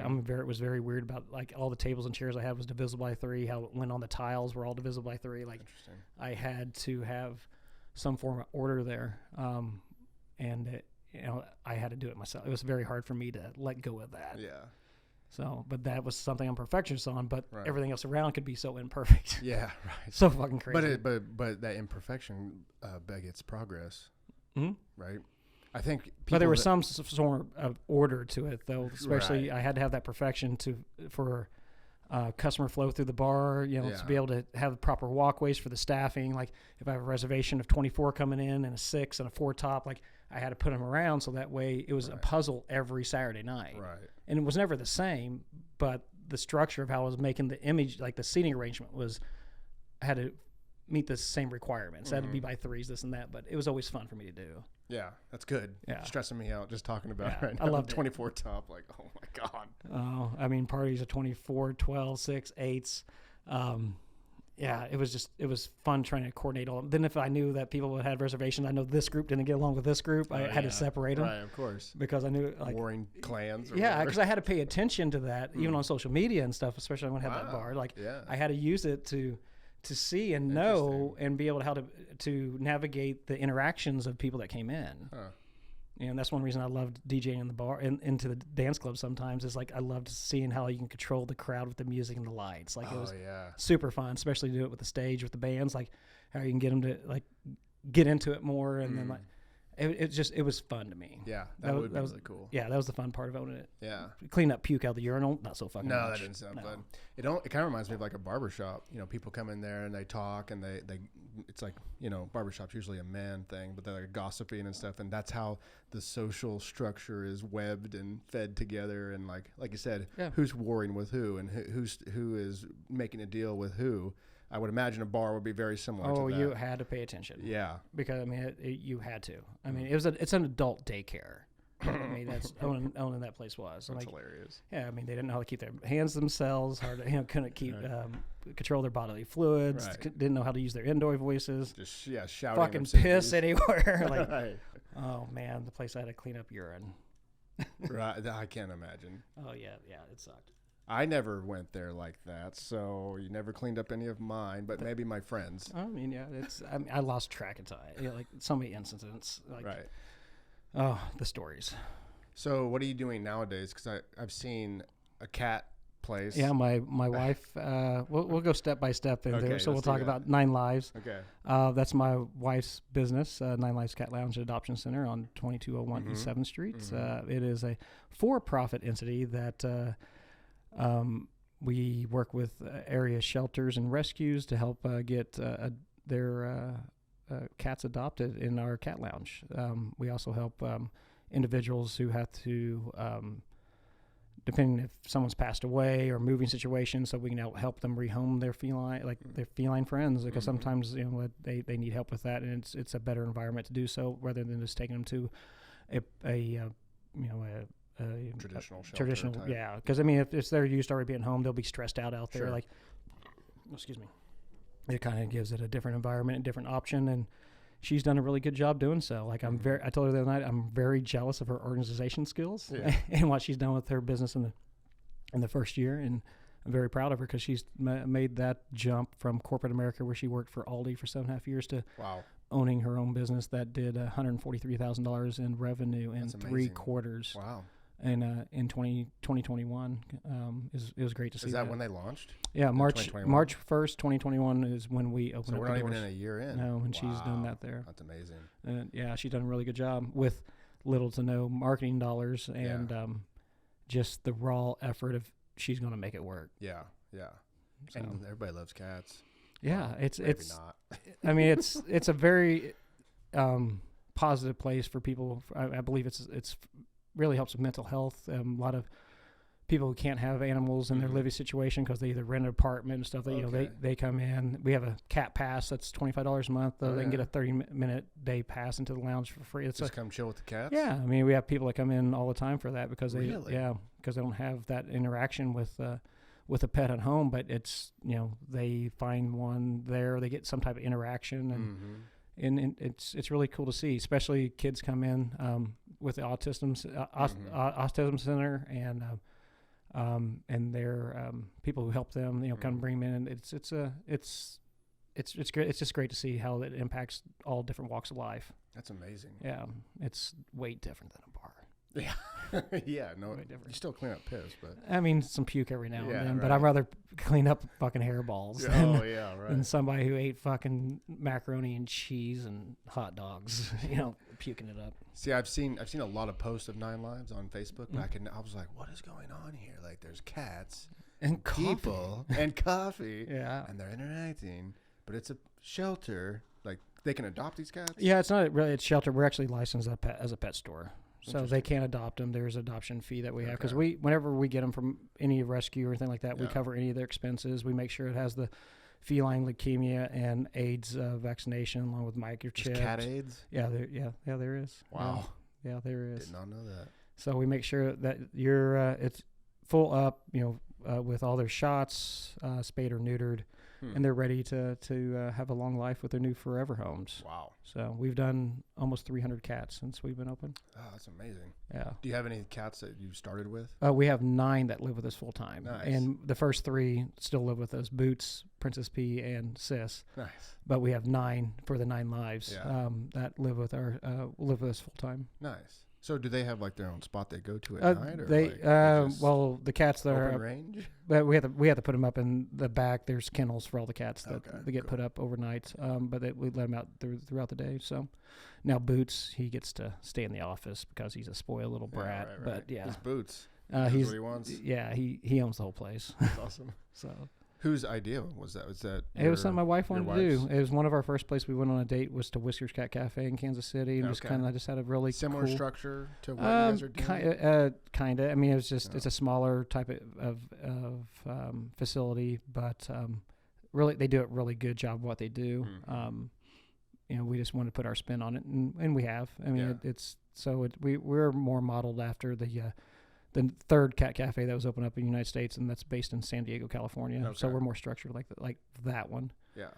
was very weird about, like, all the tables and chairs I had was divisible by 3. How it went on the tiles were all divisible by 3. Like I had to have some form of order there, and I had to do it myself. It was very hard for me to let go of that. Yeah. So, but that was something I'm perfectionist on. But everything else around could be so imperfect. Yeah, right. So fucking crazy. But that imperfection begets progress, right? I think. But there was some sort of order to it, though. Especially, I had to have that perfection for customer flow through the bar. To be able to have the proper walkways for the staffing. Like if I have a reservation of 24 coming in and a 6 and a 4 top, like I had to put them around so that way it was a puzzle every Saturday night. Right. And it was never the same, but the structure of how I was making the image, like the seating arrangement, had to meet the same requirements. It had to be by 3s, this and that, but it was always fun for me to do. Yeah, that's good. Yeah. Stressing me out just talking about it right now. I love 24 top, like, oh my God. Oh, I mean, parties are 24, 12, 6, 8s. It was fun trying to coordinate all. Then if I knew that people would have reservations, I know this group didn't get along with this group, I had to separate them. Right, of course. Because I knew, like, warring clans. Because I had to pay attention to that, even on social media and stuff, especially when I had that bar. Like, I had to use it to see and know and be able to how to navigate the interactions of people that came in. And that's one reason I loved DJing in the bar and into the dance club sometimes, is like I loved seeing how you can control the crowd with the music and the lights. Like it was super fun, especially to do it with the stage with the bands, like how you can get them to like get into it more, and then like It was fun to me. Yeah, that would be really cool. Yeah, that was the fun part of owning it. Yeah. Clean up puke out of the urinal, not so fucking No, much. that didn't sound fun. It kind of reminds me of like a barbershop. You know, people come in there and they talk and they it's like, you know, barbershop's usually a man thing, but they're like gossiping and stuff, and that's how the social structure is webbed and fed together, and like you said, who's warring with who and who is making a deal with who. I would imagine a bar would be very similar to that. You had to pay attention. Yeah. Because, I mean, you had to. I mean, it's an adult daycare. I mean, that's owning that place was. That's like, hilarious. Yeah, I mean, they didn't know how to keep their hands themselves, couldn't keep control their bodily fluids, didn't know how to use their indoor voices. Just, shouting. Fucking piss anywhere. Like, right. Oh, man, the place I had to clean up urine. Right. I can't imagine. Oh, yeah, it sucked. I never went there like that, so you never cleaned up any of mine, but maybe my friends. I mean, yeah, I lost track of time. Like so many incidents. Like, right. Oh, the stories. So what are you doing nowadays? Because I've seen a cat place. Yeah, my wife. We'll go step by step in there. So we'll talk about 9 Lives. Okay. That's my wife's business, 9 Lives Cat Lounge and Adoption Center on 2201 East 7th Street. It is a for-profit entity that we work with area shelters and rescues to help get their cats adopted in our cat lounge. We also help individuals who have to, depending if someone's passed away or moving situations, so we can help them rehome their feline friends, because sometimes they need help with that, and it's a better environment to do so rather than just taking them to a traditional shelter traditional type. Yeah, because I mean, if they're used to already being home, they'll be stressed out there. Sure. Like, excuse me, it kind of gives it a different environment, a different option, and she's done a really good job doing so. Like, I told her the other night, I'm very jealous of her organization skills and what she's done with her business in the first year, and I'm very proud of her because she's made that jump from corporate America, where she worked for Aldi for 7.5 years, to owning her own business that did $143,000 in revenue in 3 quarters. Wow. And in 2021, it was great to see. Is that when they launched? Yeah, March 1st, 2021 is when we opened. So we're not even in a year in. No, and she's done that there. That's amazing. And she's done a really good job with little to no marketing dollars and just the raw effort of she's going to make it work. Yeah. So. And everybody loves cats. Yeah, it's not. I mean, it's a very positive place for people. I believe it's really helps with mental health. A lot of people who can't have animals in their living situation because they either rent an apartment and stuff. They come in. We have a cat pass that's $25 a month. They can get a 30-minute day pass into the lounge for free. It's just come chill with the cats. Yeah, I mean, we have people that come in all the time for that because they don't have that interaction with a pet at home. But it's they find one there, they get some type of interaction and it's really cool to see, especially kids come in with the autism center and their people who help them, kind of bring them in. It's great. It's just great to see how it impacts all different walks of life. That's amazing. Yeah, it's way different than a bar. Yeah, yeah, no, you still clean up piss, but I mean some puke every now and then. right. But I'd rather clean up fucking hairballs than, right. than somebody who ate fucking macaroni and cheese and hot dogs, puking it up. See, I've seen a lot of posts of 9 Lives on Facebook, but I was like, what is going on here? Like, there's cats and people and coffee, yeah, and they're interacting, but it's a shelter. Like, they can adopt these cats. Yeah, it's not really. It's shelter. We're actually licensed as a pet store. So they can't adopt them. There's an adoption fee that we have because whenever we get them from any rescue or anything like that, we cover any of their expenses. We make sure it has the feline leukemia and AIDS vaccination along with microchips. There's cat AIDS? Yeah, there is. Wow. Yeah, there is. Did not know that. So we make sure that it's full up, with all their shots, spayed or neutered, and they're ready to have a long life with their new forever homes. Wow. So we've done almost 300 cats since we've been open. Oh, that's amazing. Yeah. Do you have any cats that you started with? We have 9 that live with us full time. Nice. And the first 3 still live with us, Boots, Princess P, and Sis. Nice. But we have 9 for the 9 Lives that live with us full time. Nice. So do they have like their own spot they go to at night? Or They like, they just well, the cats that open are range? but we have to put them up in the back. There's kennels for all the cats that Okay, they get cool. put up overnight. But we let them out throughout the day. So now Boots, he gets to stay in the office because he's a spoiled little brat. Right. But yeah, His Boots. he's what he wants. yeah he owns the whole place. That's awesome. So Whose idea was that? Was that it was something my wife your wanted to do. wife's? It was one of our first places we went on a date was to Whiskers Cat Cafe in Kansas City, and Okay. I just had a really Similar cool, structure to what you guys are doing? kind of. I mean, it was just Yeah. it's a smaller type of facility, but really they do a really good job of what they do. Mhm. We just want to put our spin on it, and we have. I mean, Yeah. we're more modeled after the third cat cafe that was opened up in the United States, and that's based in San Diego, California. So Okay. we're more structured like that one. Yeah.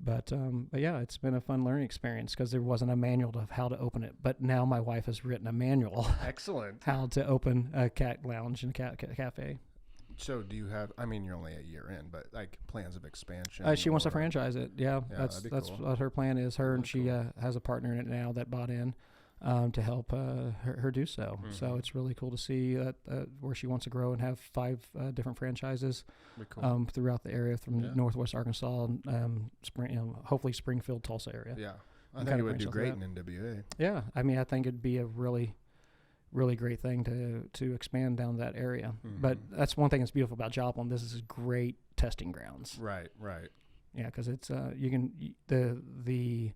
But yeah, it's been a fun learning experience because there wasn't a manual of how to open it. But now my wife has written a manual Excellent. how to open a cat lounge and a cat cafe. So do you have? I mean, you're only a year in, but like plans of expansion. She wants to or- franchise it. Yeah, that'd be that's cool. what her plan is. Her and Really she cool. has a partner in it now that bought in to help her do so. So Mhm. it's really cool to see that where she wants to grow and have 5 different franchises Be cool. throughout the area from Yeah. Northwest Arkansas, and hopefully Springfield, Tulsa area. Yeah, I and think kinda it would do branch great off of in NWA. Yeah, I mean, I think it'd be a really, really great thing to expand down that area. But Mhm. that's one thing that's beautiful about Joplin. This is great testing grounds. Right. Right. Yeah, because it's the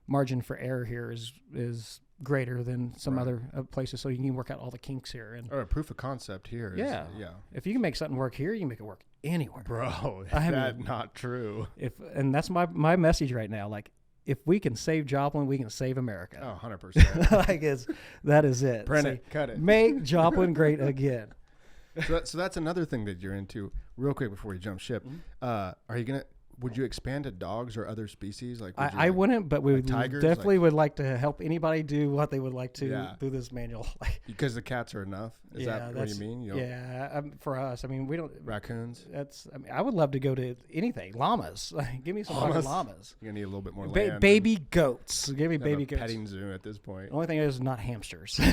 margin for error here is greater than some Right. other places, so you can work out all the kinks here. And Or a proof of concept here. Is, Yeah. Yeah. if you can make something work here, you can make it work anywhere. Bro, I that's mean- not true. And that's my message right now. Like, if we can save Joplin, we can save America. Oh, 100%. Like, that is it. Print So it. Cut it. Make Joplin great again. So that's another thing that you're into. Real quick before we jump ship, Mm-hmm. are you gonna? Would you expand to dogs or other species? Like would you, I wouldn't, but we like would tigers, definitely like- would like to help anybody do what they would like to Yeah. through this manual. Like, because the cats are enough. Is that what you mean? You don't- Yeah, for us, I mean, we don't. Raccoons. I mean, I would love to go to anything. Llamas, like, give me some fucking llamas. You're gonna need a little bit more land. Baby goats, give me and baby a goats. petting zoo at this point. The only thing is not hamsters or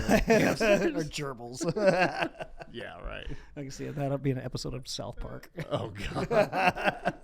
gerbils. Yeah, right. I can see it. That'll be an episode of South Park. Oh god.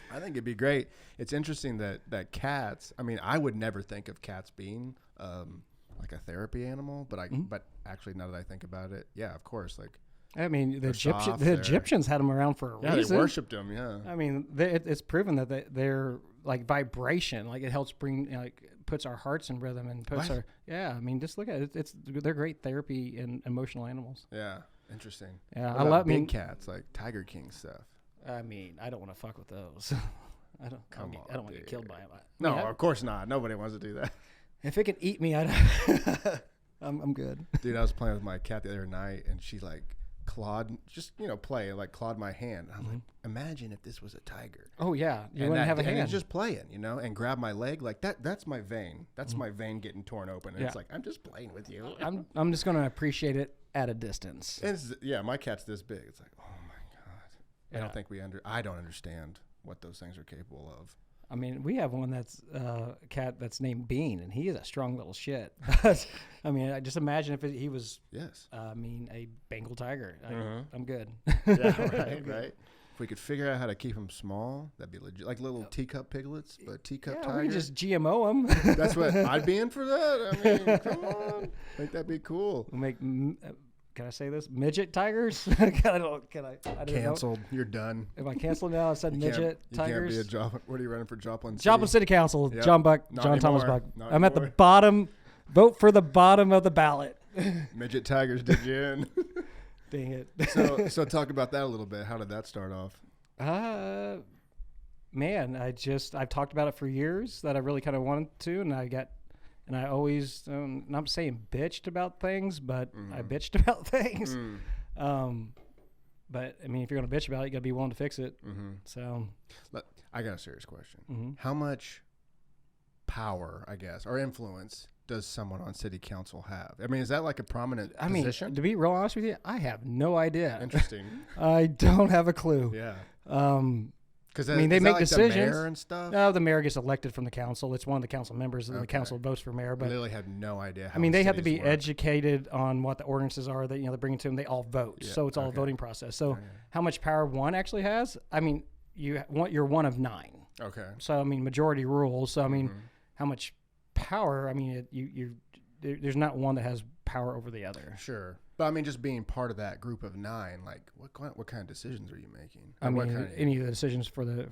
I think it'd be great. It's interesting that cats. I mean, I would never think of cats being like a therapy animal, but but actually, now that I think about it, yeah, of course. Like, I mean, They're soft, they're- Egyptians had them around for a yeah, reason. they worshipped them. Yeah, I mean, it's proven that they're like vibration, like it helps bring, puts our hearts in rhythm and puts What? our, yeah. I mean, just look at it. They're great therapy and emotional animals. yeah, interesting. Yeah, What I about love big cats like Tiger King stuff. I mean, I don't want to fuck with those. I don't Come I on, don't want to get dude. killed by them. No, of course not. Nobody wants to do that. If it can eat me, I'm good. Dude, I was playing with my cat the other night, and she like clawed, just clawed my hand. I'm like, imagine if this was a tiger. Oh yeah, you And wouldn't have a and hand. it's just playing, and grab my leg like that. That's my vein. That's my vein getting torn open. And Yeah. it's like I'm just playing with you. I'm just gonna appreciate it at a distance. And yeah, my cat's this big. It's like, oh my god. I Yeah. don't think I don't understand what those things are capable of. I mean, we have one that's a cat that's named Bean, and he is a strong little shit. I mean, I just imagine if he was, Yes. a Bengal tiger. I'm good. Yeah. Right. Right. If we could figure out how to keep them small, that'd be legit. Like little teacup piglets, but teacup Yeah, tiger. we can just GMO them. That's what I'd be in for that. I mean, come on. I think that'd be cool. We'll make. Can I say this? Midget tigers? I don't know. Canceled. You're done. Am I canceled now? I said midget you can't tigers. be a Joplin. What are you running for Joplin City? Joplin City Council. Yep. John Buck. Not John Thomas anymore. Buck. Not I'm at the anymore. bottom. Vote for the bottom of the ballot. Midget Tigers did you in. Dang it. So talk about that a little bit. How did that start off? Man, I've talked about it for years that I really kind of wanted to, and I always, not saying bitched about things, but I bitched about things. But I mean, if you're going to bitch about it, you got to be willing to fix it. So I got a serious question. How much power, I guess, or influence does someone on city council have? I mean, is that like a prominent position? To be real honest with you, I have no idea. Interesting. I don't have a clue. Yeah. Because I mean, they make like decisions. The mayor and stuff. No, the mayor gets elected from the council. It's one of the council members, and the Okay. council votes for mayor. But Literally had no idea. How I mean, they have to be cities work. educated on what the ordinances are that they're bringing to them. They all vote, Yeah, so it's all a okay. voting process. So Okay. how much power one actually has? I mean, you're one of 9. Okay. So I mean, majority rules. So I mean, Mhm. how much power? I mean, there's not one that has power over the other. Sure. But I mean, just being part of that group of 9, like what kind of decisions are you making? I Or what mean, kind of any of the decisions for the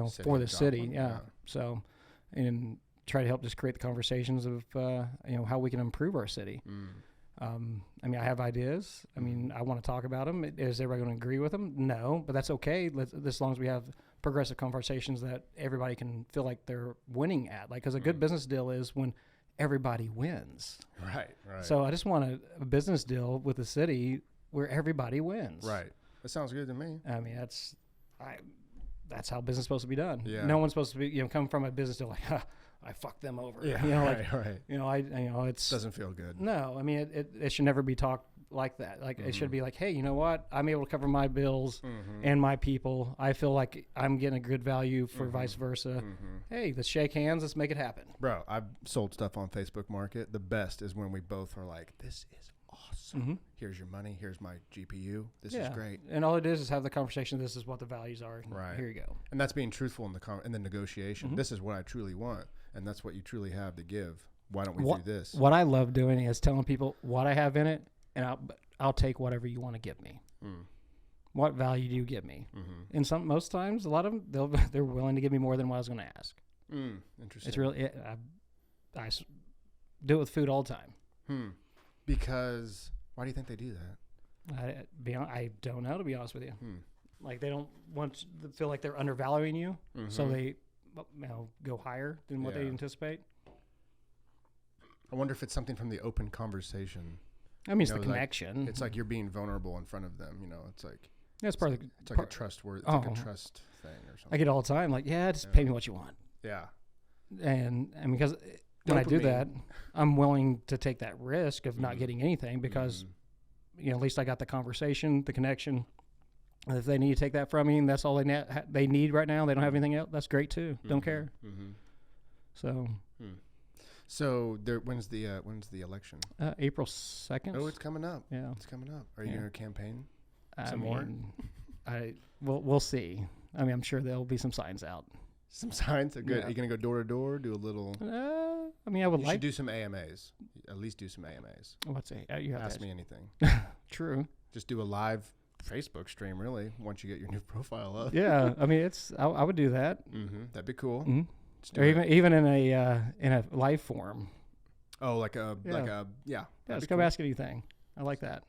City for of the city, Joplin? yeah. Yeah. So, and try to help just create the conversations of how we can improve our city. I mean, I have ideas. I mean, I want to talk about them. Is everybody going to agree with them? No, but that's okay. As long as we have progressive conversations that everybody can feel like they're winning at. Like, because a good business deal is when everybody wins. Right. Right. So I just want a business deal with the city where everybody wins. right. That sounds good to me. I mean, that's how business is supposed to be done. Yeah. No one's supposed to be come from a business deal like, I fucked them over. Yeah. Right. It's Doesn't feel good. no. I mean, it should never be talked like that. Like it should be like, hey, you know what? I'm able to cover my bills and my people. I feel like I'm getting a good value for vice versa. Hey, let's shake hands. Let's make it happen. Bro, I've sold stuff on Facebook Market. The best is when we both are like, this is awesome. Here's your money. Here's my GPU. This is great. And all it is have the conversation. This is what the values are. Right. Here you go. And that's being truthful in the negotiation. This is what I truly want, and that's what you truly have to give. Why don't we do this? What I love doing is telling people what I have in it, and I'll take whatever you want to give me. What value do you give me? And most times, a lot of them they're willing to give me more than what I was going to ask. Interesting. It's really I do it with food all the time. Because why do you think they do that? I don't know, to be honest with you. Like they don't want to feel like they're undervaluing you, so they go higher than what they Yeah. anticipate. I wonder if it's something from the open conversation. I mean, it's the like, connection. It's like you're being vulnerable in front of them. It's like That's part of the. it's like a trustworthy, it's like a trust thing or something. I get it all the time. Like, just pay me what you want. Yeah. And because when I do Dopamine. that, I'm willing to take that risk of not getting anything because, at least I got the conversation, the connection. And if they need to take that from me, and that's all they need right now, they don't have anything else. That's great too. Don't care. So. So when's the election? April 2nd. Oh, it's coming up. Yeah. It's coming up. Are you going to campaign? I some more? mean, we'll see. I mean, I'm sure there'll be some signs out. Some signs are good. Yeah. Are you going to go door to door? Do a little. I mean, I would You like. should do some AMAs. At least do some AMAs. What's it? You have Ask to me anything. True. Just do a live Facebook stream, really, once you get your new profile up. Yeah. I mean, I would do that. That'd be cool. Just do Or it. even in a live form. Oh, like a yeah. Yeah, that'd just be come cool. ask anything. I like that.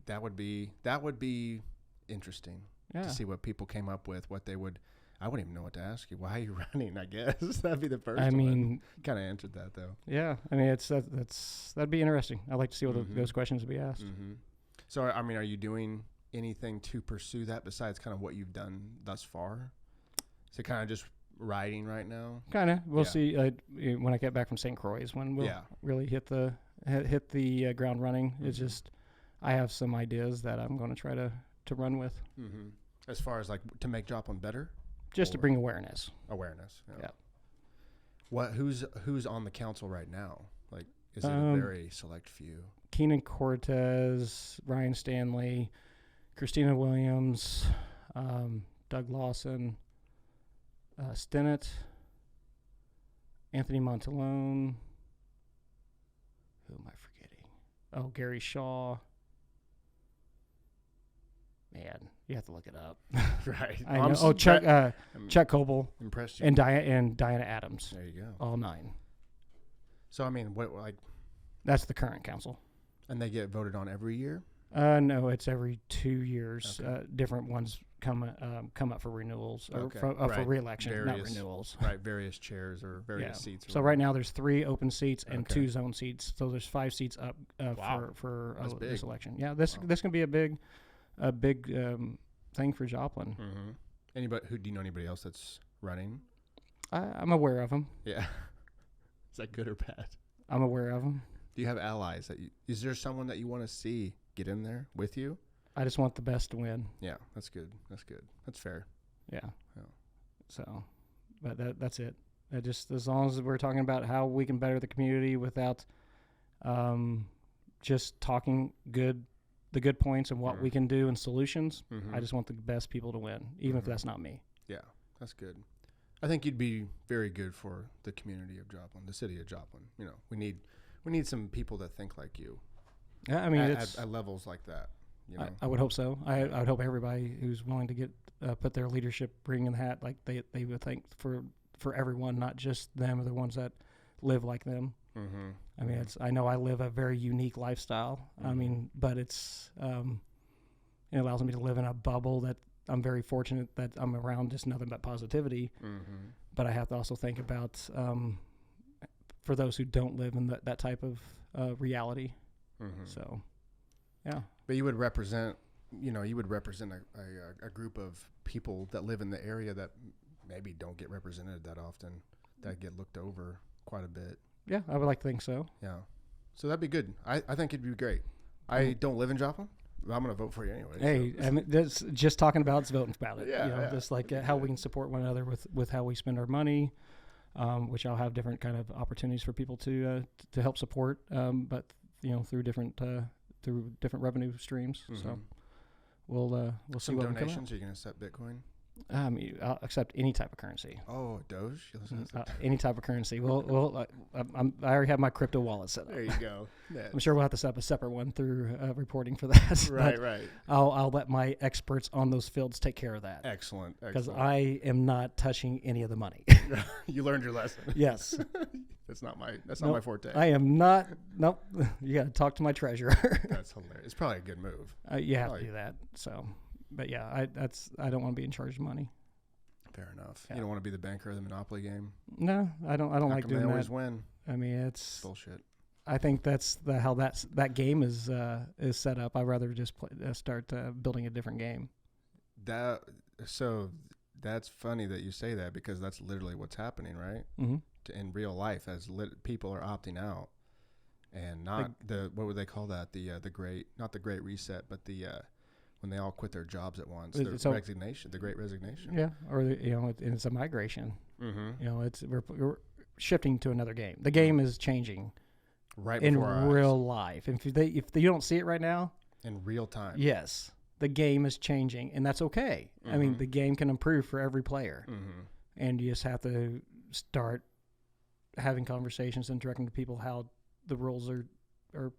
That would be interesting Yeah. to see what people came up with. What they would. I wouldn't even know what to ask you. Why are you running? I guess that'd be the first. I mean, kind of answered that though. yeah. I mean, that'd be interesting. I'd like to see what those questions would be asked. So, I mean, are you doing anything to pursue that besides kind of what you've done thus far? Is it kind of just riding right now? Kind of. We'll Yeah. see when I get back from St. Croix when we'll really hit the ground running. It's just I have some ideas that I'm going to try to run with. As far as like to make Joplin better, just to bring awareness. Awareness. Yeah. What? Who's on the council right now? Like, is it a very select few? Keenan Cortez, Ryan Stanley, Christina Williams, Doug Lawson, Stinnett, Anthony Montalone. Who am I forgetting? Oh, Gary Shaw. Man, you have to look it up. Right. I know. Oh, Chuck Coble Impressed you. and Diana Adams. There you go. All 9. So I mean, what like? That's the current council. And they get voted on every year? No, it's every 2 years. Okay. Different ones come up for renewals or Okay. for re-election, not Various- renewals. Right, various chairs or various seats. or So right now there's 3 open seats and Okay. 2 zone seats. So there's 5 seats up Wow. for That's this big. election. Yeah, this can be a big thing for Joplin. Mm-hmm. Anybody do you know anybody else that's running? I'm aware of them. Yeah. Is that good or bad? I'm aware of them. Do you have allies is there someone that you want to see get in there with you? I just want the best to win. Yeah, that's good. That's good. That's fair. Yeah. So, but that's it. Just as long as we're talking about how we can better the community without just talking the good points and what we can do and solutions. I just want the best people to win, even if that's not me. Yeah, that's good. I think you'd be very good for the community of Joplin, the city of Joplin. You know, we need some people that think like you. Yeah, I mean, at levels like that. You know? I would hope so. I would hope everybody who's willing to get put their leadership ring in the hat, like they would think for everyone, not just them, or the ones that live like them. I mean, I know I live a very unique lifestyle. I mean, but it allows me to live in a bubble that I'm very fortunate that I'm around just nothing but positivity. But I have to also think about for those who don't live in that type of reality. So, yeah. But you would represent a group of people that live in the area that maybe don't get represented that often, that get looked over quite a bit. Yeah, I would like to think so. Yeah. So that'd be good. I think it'd be great. I don't live in Joplin. I'm going to vote for you anyway. Hey, so. I mean, that's just talking about it's voting about it. Yeah, Just like how we can support one another with how we spend our money, which I'll have different kind of opportunities for people to help support, but through different revenue streams. So we'll see some what donations. Are you going to accept Bitcoin? I'll accept any type of currency. Oh, Doge? Any type of currency. I already have my crypto wallet set up. There you go. I'm sure we'll have to set up a separate one through reporting for that. Right. I'll let my experts on those fields take care of that. Excellent. Because I am not touching any of the money. You learned your lesson. Yes. That's not my forte. I am not. Nope. You got to talk to my treasurer. That's hilarious. It's probably a good move. You have to do that. So. But yeah, I don't want to be in charge of money. Fair enough. Yeah. You don't want to be the banker of the Monopoly game. No, I don't like doing that. They always win. I mean, it's bullshit. I think that's how that game is set up. I'd rather just start building a different game. So that's funny that you say that, because that's literally what's happening, right? In real life, as people are opting out, and not what would they call that? The great, not the Great Reset, but when they all quit their jobs at once, resignation, the Great Resignation. Yeah, or it's a migration. We're shifting to another game. The game is changing right in before our real eyes. life. If you don't see it right now, in real time, yes, the game is changing, and that's okay. I mean, the game can improve for every player, and you just have to start having conversations and directing to people how the rules are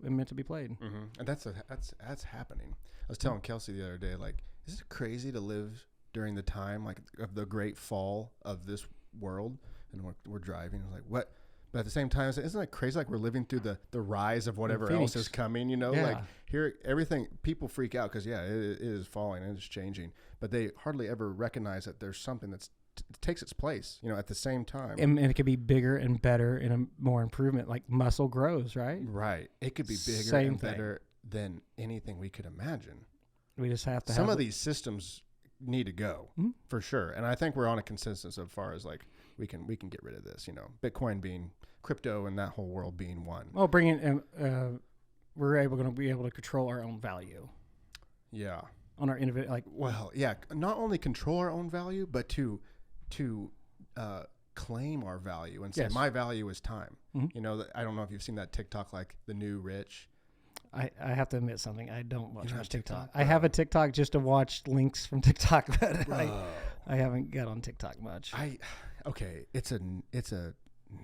meant to be played. And that's happening. I was telling Kelsey the other day, like, is it crazy to live during the time like of the great fall of this world? And we're driving, like, what? But at the same time, isn't it crazy? Like, we're living through the rise of whatever else is coming. Yeah. Like here, everything, people freak out because it is falling and it's changing, but they hardly ever recognize that there's something that's takes its place, at the same time. And it could be bigger and better and more improvement. Like muscle grows, right? Right. It could be bigger Same and thing. better than anything we could imagine. We just have to Some of these systems need to go for sure. And I think we're on a consensus as far as like, we can get rid of this, Bitcoin being crypto and that whole world being one. Well, we're going to be able to control our own value. Yeah. On our individual, not only control our own value, but to claim our value and say, yes, my value is time. I don't know if you've seen that TikTok, like the new rich. I have to admit something. I don't watch much TikTok. Bro. I have a TikTok just to watch links from TikTok, but I haven't got on TikTok much. It's a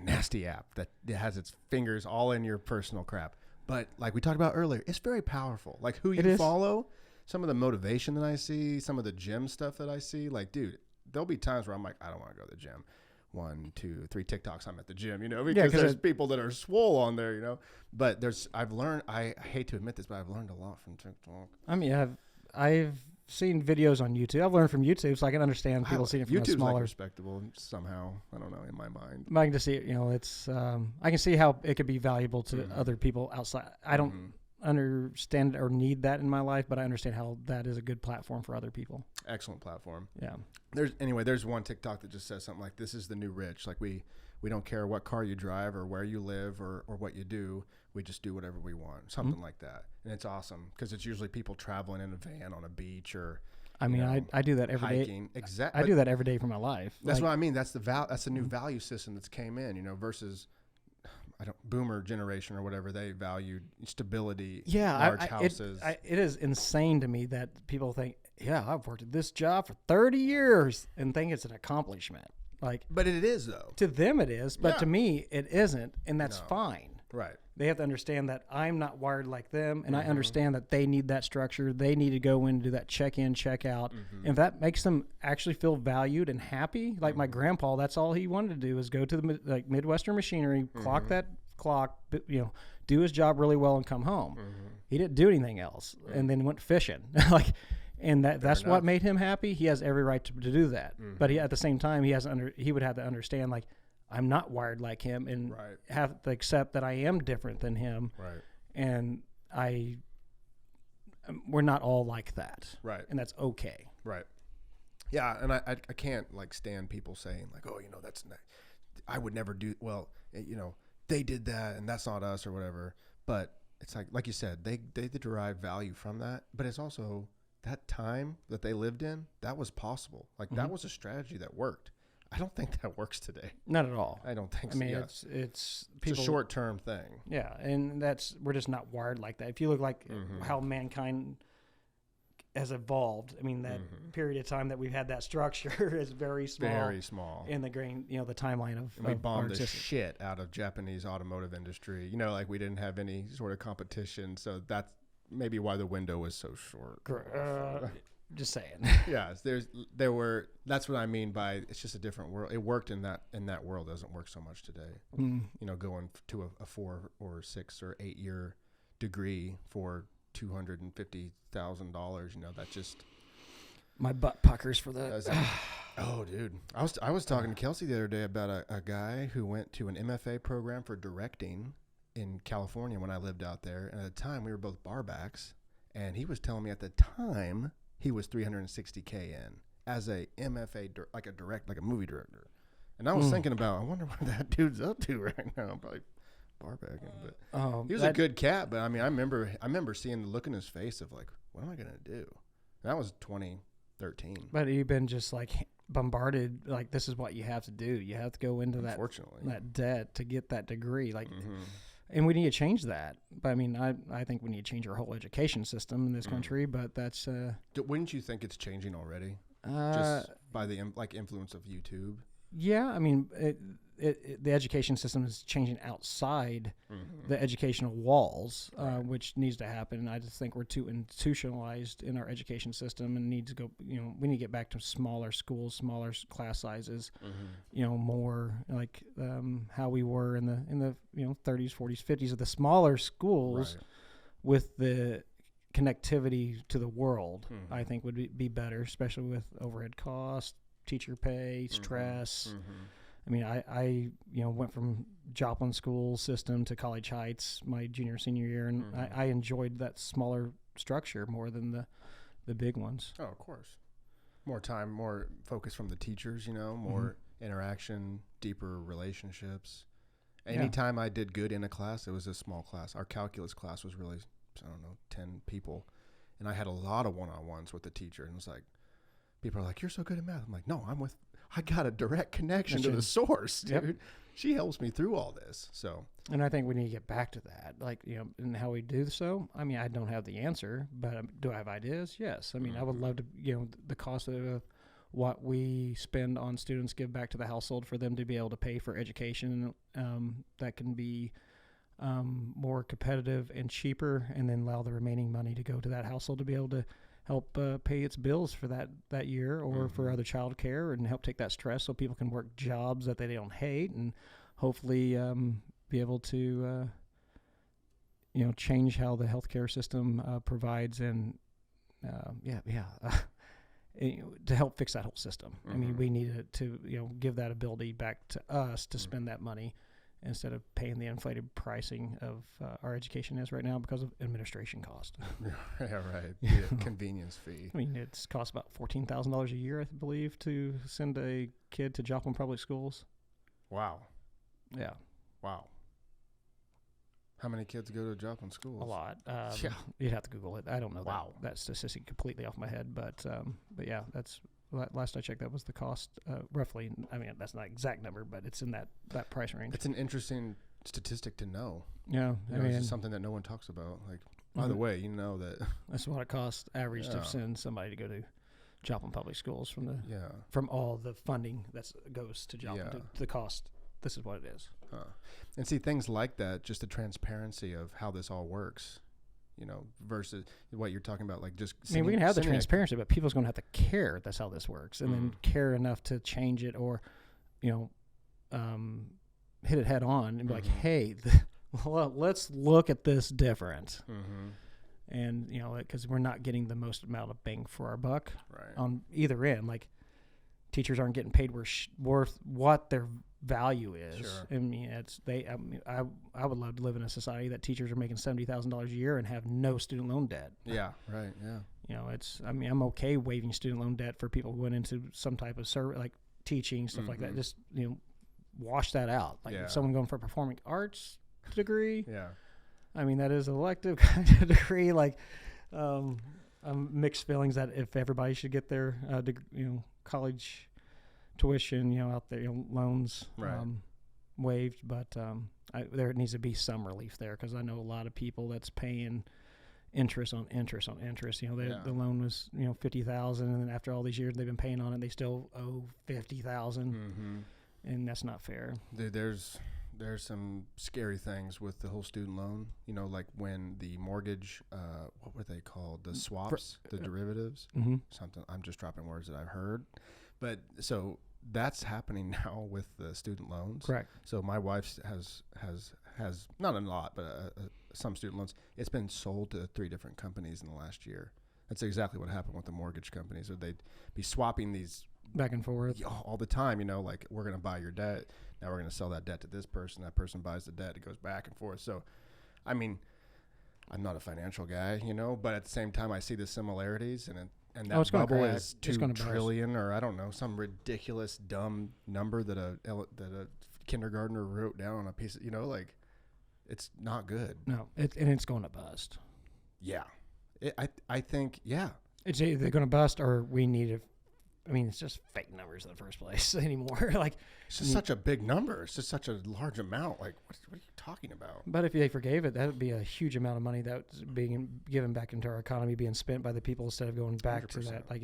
nasty app that has its fingers all in your personal crap. But like we talked about earlier, it's very powerful. Like who you follow, some of the motivation that I see, some of the gym stuff that I see, like, dude, there'll be times where I'm like, I don't want to go to the gym. 1, 2, 3 TikToks I'm at the gym, because there's people that are swole on there, but I've learned, I hate to admit this, but I've learned a lot from TikTok. I mean, I've seen videos on YouTube. I've learned from YouTube, so I can understand people seeing it from YouTube's a smaller. Like respectable somehow. I don't know, in my mind. I can just see it, it's, I can see how it could be valuable to other people outside. I don't understand or need that in my life, but I understand how that is a good platform for other people. Excellent platform. Yeah. There's one TikTok that just says something like, this is the new rich. Like we don't care what car you drive or where you live or what you do. We just do whatever we want. Something like that. And it's awesome because it's usually people traveling in a van on a beach or I mean, I do that every day. hiking. Exactly. I do that every day for my life. That's what I mean. That's that's the new value system that's came in, versus boomer generation or whatever. They valued stability. Yeah, large houses. It is insane to me that people think, yeah, I've worked at this job for 30 years and think it's an accomplishment. But it is though. To them it is, but Yeah. to me it isn't, and that's fine. Right. They have to understand that I'm not wired like them, and I understand that they need that structure. They need to go in and do that check-in, check-out. And if that makes them actually feel valued and happy, like my grandpa, that's all he wanted to do is go to the Midwestern Machinery, clock that clock, do his job really well and come home. He didn't do anything else, and then went fishing. And that's what made him happy. He has every right to do that. But at the same time, he would have to understand, like, I'm not wired like him, and have to accept that I am different than him. Right. And we're not all like that. Right. And that's okay. Right. Yeah, and I can't stand people saying like, oh, that's not, I would never do. Well, they did that, and that's not us or whatever. But it's like you said, they derive value from that. But it's also that time that they lived in, that was possible. Like that was a strategy that worked. I don't think that works today. Not at all. I don't think I mean, so. it's a short-term thing. Yeah, and we're just not wired like that. If you look like how mankind has evolved, I mean, that period of time that we've had that structure is very small. Very small. In the grain, the timeline of we bombed the existence. shit out of Japanese automotive industry. Like we didn't have any sort of competition, so that's maybe why the window was so short. Just saying. Yes, that's what I mean by it's just a different world. It worked in that world. It doesn't work so much today. Going to a 4 or 6 or 8 year degree for $250,000. That just my butt puckers for that. Oh, dude, I was talking to Kelsey the other day about a guy who went to an MFA program for directing in California when I lived out there, and at the time we were both barbacks, and he was telling me at the time he was $360K in as a MFA, like a movie director. And I was thinking about, I wonder what that dude's up to right now. Probably barbacking, but he was a good cat. But I mean, I remember seeing the look in his face of like, what am I gonna do? That was 2013. But you've been just like bombarded, like this is what you have to do. You have to go into that debt to get that degree, like. And we need to change that. But I mean, I think we need to change our whole education system in this country. But that's wouldn't you think it's changing already? Just by the influence of YouTube. Yeah, I mean, the education system is changing outside the educational walls, which needs to happen. I just think we're too institutionalized in our education system, and need to go. We need to get back to smaller schools, smaller class sizes. More like how we were in the 30s, 40s, 50s of the smaller schools, with the connectivity to the world. I think would be better, especially with overhead costs, teacher pay, stress. I mean, I went from Joplin school system to College Heights my junior, senior year, and I enjoyed that smaller structure more than the big ones. Oh, of course. More time, more focus from the teachers, more interaction, deeper relationships. Anytime I did good in a class, it was a small class. Our calculus class was really, 10 people. And I had a lot of one-on-ones with the teacher. And it was like, people are like, you're so good at math. I'm like, no, I got a direct connection to the source, dude. Yep. She helps me through all this. So, and I think we need to get back to that, and how we do so. I mean, I don't have the answer, but do I have ideas? Yes. I mean, I would love to, the cost of what we spend on students give back to the household for them to be able to pay for education that can be more competitive and cheaper, and then allow the remaining money to go to that household to be able to help pay its bills for that year, or for other child care, and help take that stress so people can work jobs that they don't hate, and hopefully be able to change how the healthcare system provides, and to help fix that whole system. I mean, we need to give that ability back to us to spend that money, instead of paying the inflated pricing of our education is right now because of administration cost. Yeah, right. The convenience fee. I mean, it's costs about $14,000 a year, I believe, to send a kid to Joplin Public Schools. Wow. Yeah. Wow. How many kids go to Joplin schools? A lot. Yeah. You'd have to Google it. I don't know Wow. that statistic completely off my head, but yeah, that's last I checked. That was the cost, roughly. I mean, that's not exact number, but it's in that price range. It's an interesting statistic to know. Yeah, I mean, it's just something that no one talks about. Like, by the way, you know that that's what it costs average to send somebody to go to Joplin Public Schools from all the funding that goes to Joplin to the cost. This is what it is. And see, things like that, just the transparency of how this all works, you know, versus what you're talking about, like just. I mean, we can have the transparency, but people's going to have to care that's how this works, and then care enough to change it, or, you know, hit it head on and be like, hey, well, let's look at this different. And, you know, because we're not getting the most amount of bang for our buck on either end. Like, teachers aren't getting paid worth what their value is. Sure. I mean, I would love to live in a society that teachers are making $70,000 a year and have no student loan debt. Yeah, right. Yeah. You know, I mean, I'm okay waiving student loan debt for people who went into some type of service, like teaching, stuff like that. Just, you know, wash that out. Like if someone going for a performing arts degree. I mean, that is an elective kind of degree. Like, mixed feelings that if everybody should get their, you know, college tuition, you know, out there, you know, loans waived, but there needs to be some relief there, because I know a lot of people that's paying interest on interest on interest. You know, the loan was, you know, $50,000, and then after all these years they've been paying on it, they still owe $50,000, and that's not fair. There's some scary things with the whole student loan. You know, like when the mortgage, what were they called? The swaps, the derivatives, something. I'm just dropping words that I've heard. But so that's happening now with the student loans. Correct. So my wife has not a lot, but some student loans. It's been sold to 3 different companies in the last year. That's exactly what happened with the mortgage companies. So they'd be swapping these back and forth all the time. You know, like, we're going to buy your debt. Now we're going to sell that debt to this person. That person buys the debt. It goes back and forth. So, I mean, I'm not a financial guy, you know, but at the same time, I see the similarities, and that bubble is $2 trillion, or I don't know, some ridiculous dumb number that a kindergartner wrote down on a piece of, you know, like, it's not good. No, and it's going to bust. Yeah, I think it's either going to bust, or we need to. I mean, it's just fake numbers in the first place anymore. Like, it's just such a big number. It's just such a large amount. Like, what are you talking about? But if they forgave it, that would be a huge amount of money that's being given back into our economy, being spent by the people instead of going back 100%. To that. Like,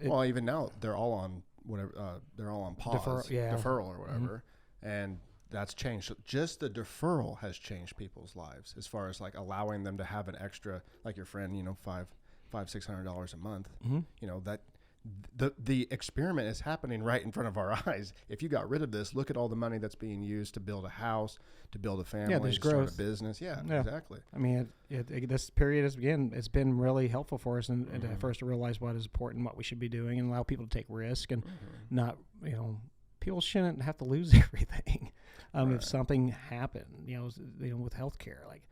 well, even now they're all on whatever. They're all on pause, deferral or whatever, and that's changed. So just the deferral has changed people's lives, as far as like allowing them to have an extra, like your friend, you know, $500-$600 a month. You know that. The experiment is happening right in front of our eyes. If you got rid of this, look at all the money that's being used to build a house, to build a family, to start a business. Yeah, exactly. I mean, this period it's been really helpful for us, and for us to realize what is important, what we should be doing, and allow people to take risk, and not, you know, people shouldn't have to lose everything if something happened, you know, with healthcare, like.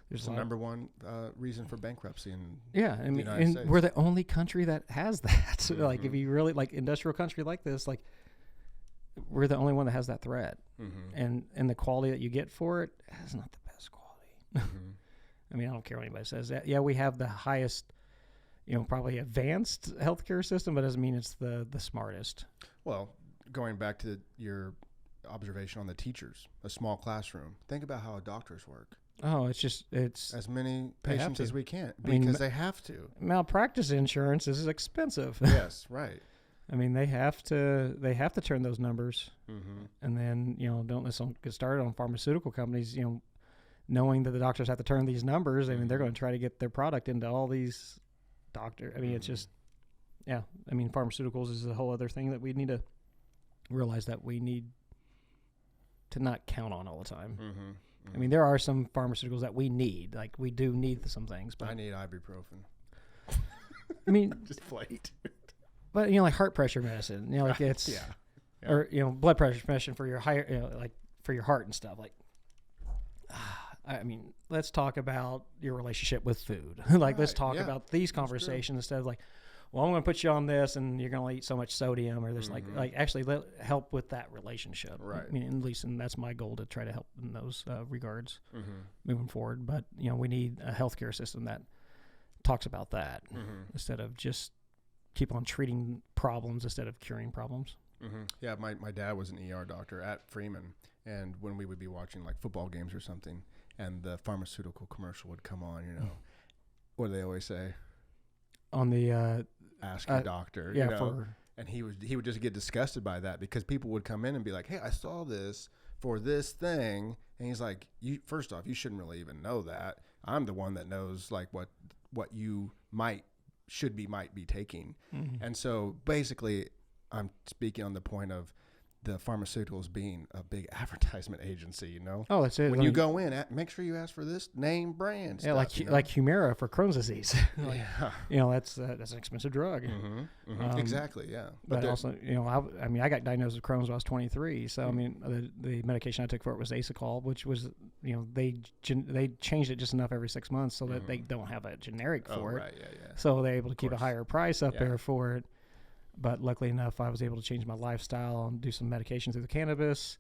There's the number one reason for bankruptcy in I mean, and we're the only country that has that. So like, if you really like industrial country like this, like, we're the only one that has that threat, and the quality that you get for it is not the best quality. I mean, I don't care what anybody says that. Yeah, we have the highest, you know, probably advanced healthcare system, but it doesn't mean it's the smartest. Well, going back to your observation on the teachers, a small classroom. Think about how doctors work. Oh, it's as many patients as we can, because they have to. Malpractice insurance is expensive. Yes, right. I mean, they have to turn those numbers, and then, you know, don't let's get started on pharmaceutical companies. You know, knowing that the doctors have to turn these numbers. I mean, they're going to try to get their product into all these doctor. I mean, it's just, I mean, pharmaceuticals is a whole other thing that we need to realize that we need to not count on all the time. I mean, there are some pharmaceuticals that we need. Like, we do need some things. But I need ibuprofen. I mean, just flight. But, you know, like heart pressure medicine, you know, like it's, or, you know, blood pressure medicine for your higher, you know, like for your heart and stuff. Like, I mean, let's talk about your relationship with food. Like, let's talk about these conversations instead of like, well, I'm going to put you on this, and you're going to eat so much sodium, or there's like actually help with that relationship. Right. I mean, at least, and that's my goal, to try to help in those regards moving forward. But we need a healthcare system that talks about that instead of just keep on treating problems instead of curing problems. Yeah, my dad was an ER doctor at Freeman, and when we would be watching like football games or something, and the pharmaceutical commercial would come on, what do they always say? On the Ask your doctor. yeah, and he would just get disgusted by that, because people would come in and be like, hey, I saw this for this thing, and he's like, first off, you shouldn't really even know that. I'm the one that knows like what you might be taking. And so basically I'm speaking on the point of the pharmaceuticals being a big advertisement agency, Oh, that's it. When you go in, make sure you ask for this name brand Yeah, stuff, like Humira for Crohn's disease. Yeah. That's an expensive drug. Exactly, yeah. But also, I got diagnosed with Crohn's when I was 23. So, I mean, the medication I took for it was Asacol, which was, they changed it just enough every 6 months so that they don't have a generic for it. Right, yeah. So they're able to keep a higher price up there for it. But luckily enough, I was able to change my lifestyle and do some medication through the cannabis.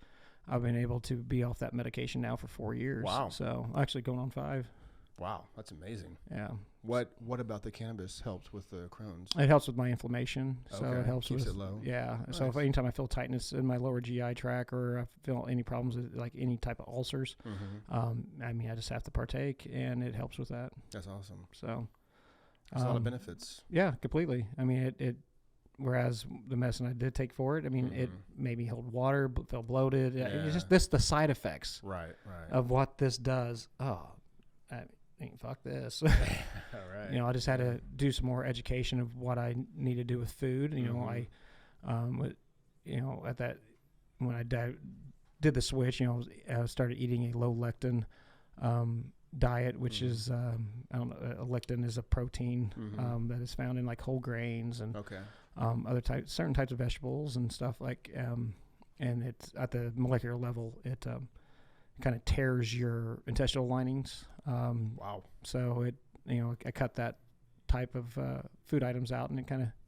I've been able to be off that medication now for 4 years. Wow. So actually going on 5. Wow, that's amazing. Yeah. What about the cannabis helps with the Crohn's? It helps with my inflammation. So Okay. it helps Keeps with it low. Yeah. Nice. So if anytime I feel tightness in my lower GI tract, or I feel any problems with like any type of ulcers, I just have to partake, and it helps with that. That's awesome. So There's a lot of benefits. Yeah, completely. I mean, it whereas the medicine I did take for it, I mean, it made me hold water, feel bloated. It's just the side effects Right. of what this does. Oh, I mean, fuck this. All right. I just had to do some more education of what I need to do with food. At that, when I did the switch, I started eating a low lectin diet, which is a lectin is a protein that is found in like whole grains and certain types of vegetables and stuff like, and it's at the molecular level, it kind of tears your intestinal linings. Wow. So I cut that type of food items out, and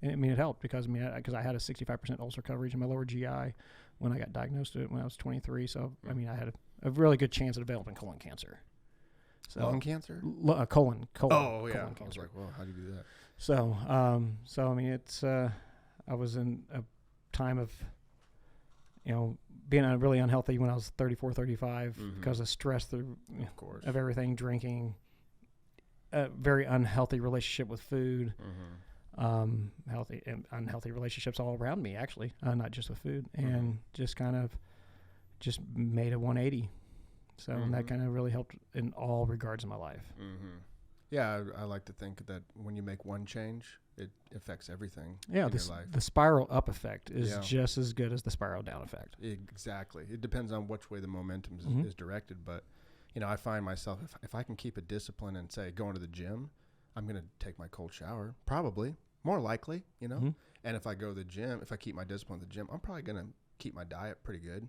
it helped because I had a 65% ulcer coverage in my lower GI when I got diagnosed with it when I was 23. So I mean, I had a really good chance of developing colon cancer. So Lung cancer? Colon. Oh yeah. Colon I was cancer. like, well, how do you do that? So I mean, it's I was in a time of being really unhealthy when I was 34, 35 because of stress through Of course. of everything, drinking, a very unhealthy relationship with food, healthy and unhealthy relationships all around me, actually, not just with food, and just made a 180. So and that kind of really helped in all regards of my life. Yeah, I like to think that when you make one change, it affects everything in Yeah, your life. the spiral up effect is just as good as the spiral down effect. Exactly. It depends on which way the momentum is directed. But, I find myself, if I can keep a discipline and say going to the gym, I'm going to take my cold shower, probably, more likely, And if I go to the gym, if I keep my discipline at the gym, I'm probably going to keep my diet pretty good.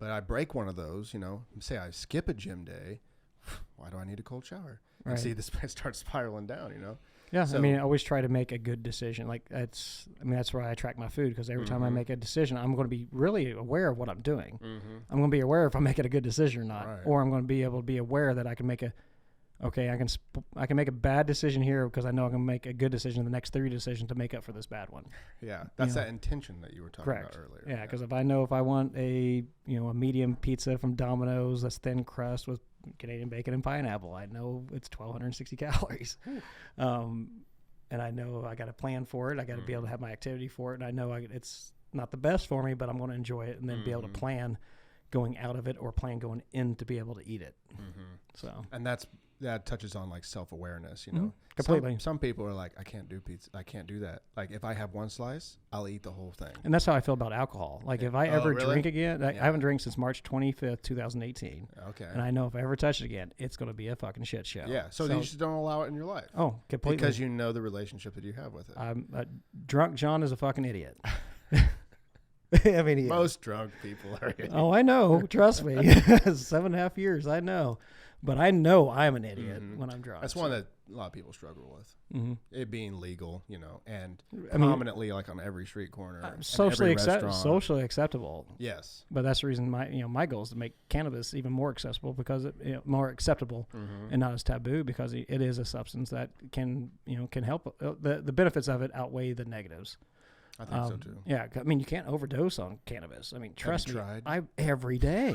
But I break one of those, say I skip a gym day, why do I need a cold shower? Right. And see this start spiraling down, Yeah, So- I mean, I always try to make a good decision. Like that's why I track my food, because every time I make a decision, I'm going to be really aware of what I'm doing. I'm going to be aware if I'm making a good decision or not, or I'm going to be able to be aware that I can make I can make a bad decision here because I know I'm going to make a good decision in the next 3 decisions to make up for this bad one. Yeah, that's that intention that you were talking about earlier. Yeah, because if I know if I want a medium pizza from Domino's that's thin crust with Canadian bacon and pineapple, I know it's 1,260 calories. And I know I got a plan for it. I got to be able to have my activity for it. And I know it's not the best for me, but I'm going to enjoy it and then be able to plan going out of it or plan going in to be able to eat it. So, and that touches on like self-awareness, completely. Some people are like, I can't do pizza. I can't do that. Like if I have one slice, I'll eat the whole thing. And that's how I feel about alcohol. Like if I ever really? drink again, I haven't drank since March 25th, 2018. Okay. And I know if I ever touch it again, it's going to be a fucking shit show. Yeah. So you just don't allow it in your life. Oh, completely. Because you know the relationship that you have with it. Drunk John is a fucking idiot. I mean, he is. Most drunk people are idiots. Oh, I know. Trust me. 7.5 years. I know. But I know I'm an idiot when I'm drunk. That's one that a lot of people struggle with. It being legal, and I mean, prominently like on every street corner, and socially every restaurant. socially acceptable. Yes. But that's the reason my goal is to make cannabis even more accessible because more acceptable and not as taboo because it is a substance that can help. The benefits of it outweigh the negatives. I think so too. Yeah, I mean you can't overdose on cannabis. I mean, trust me, tried? every day,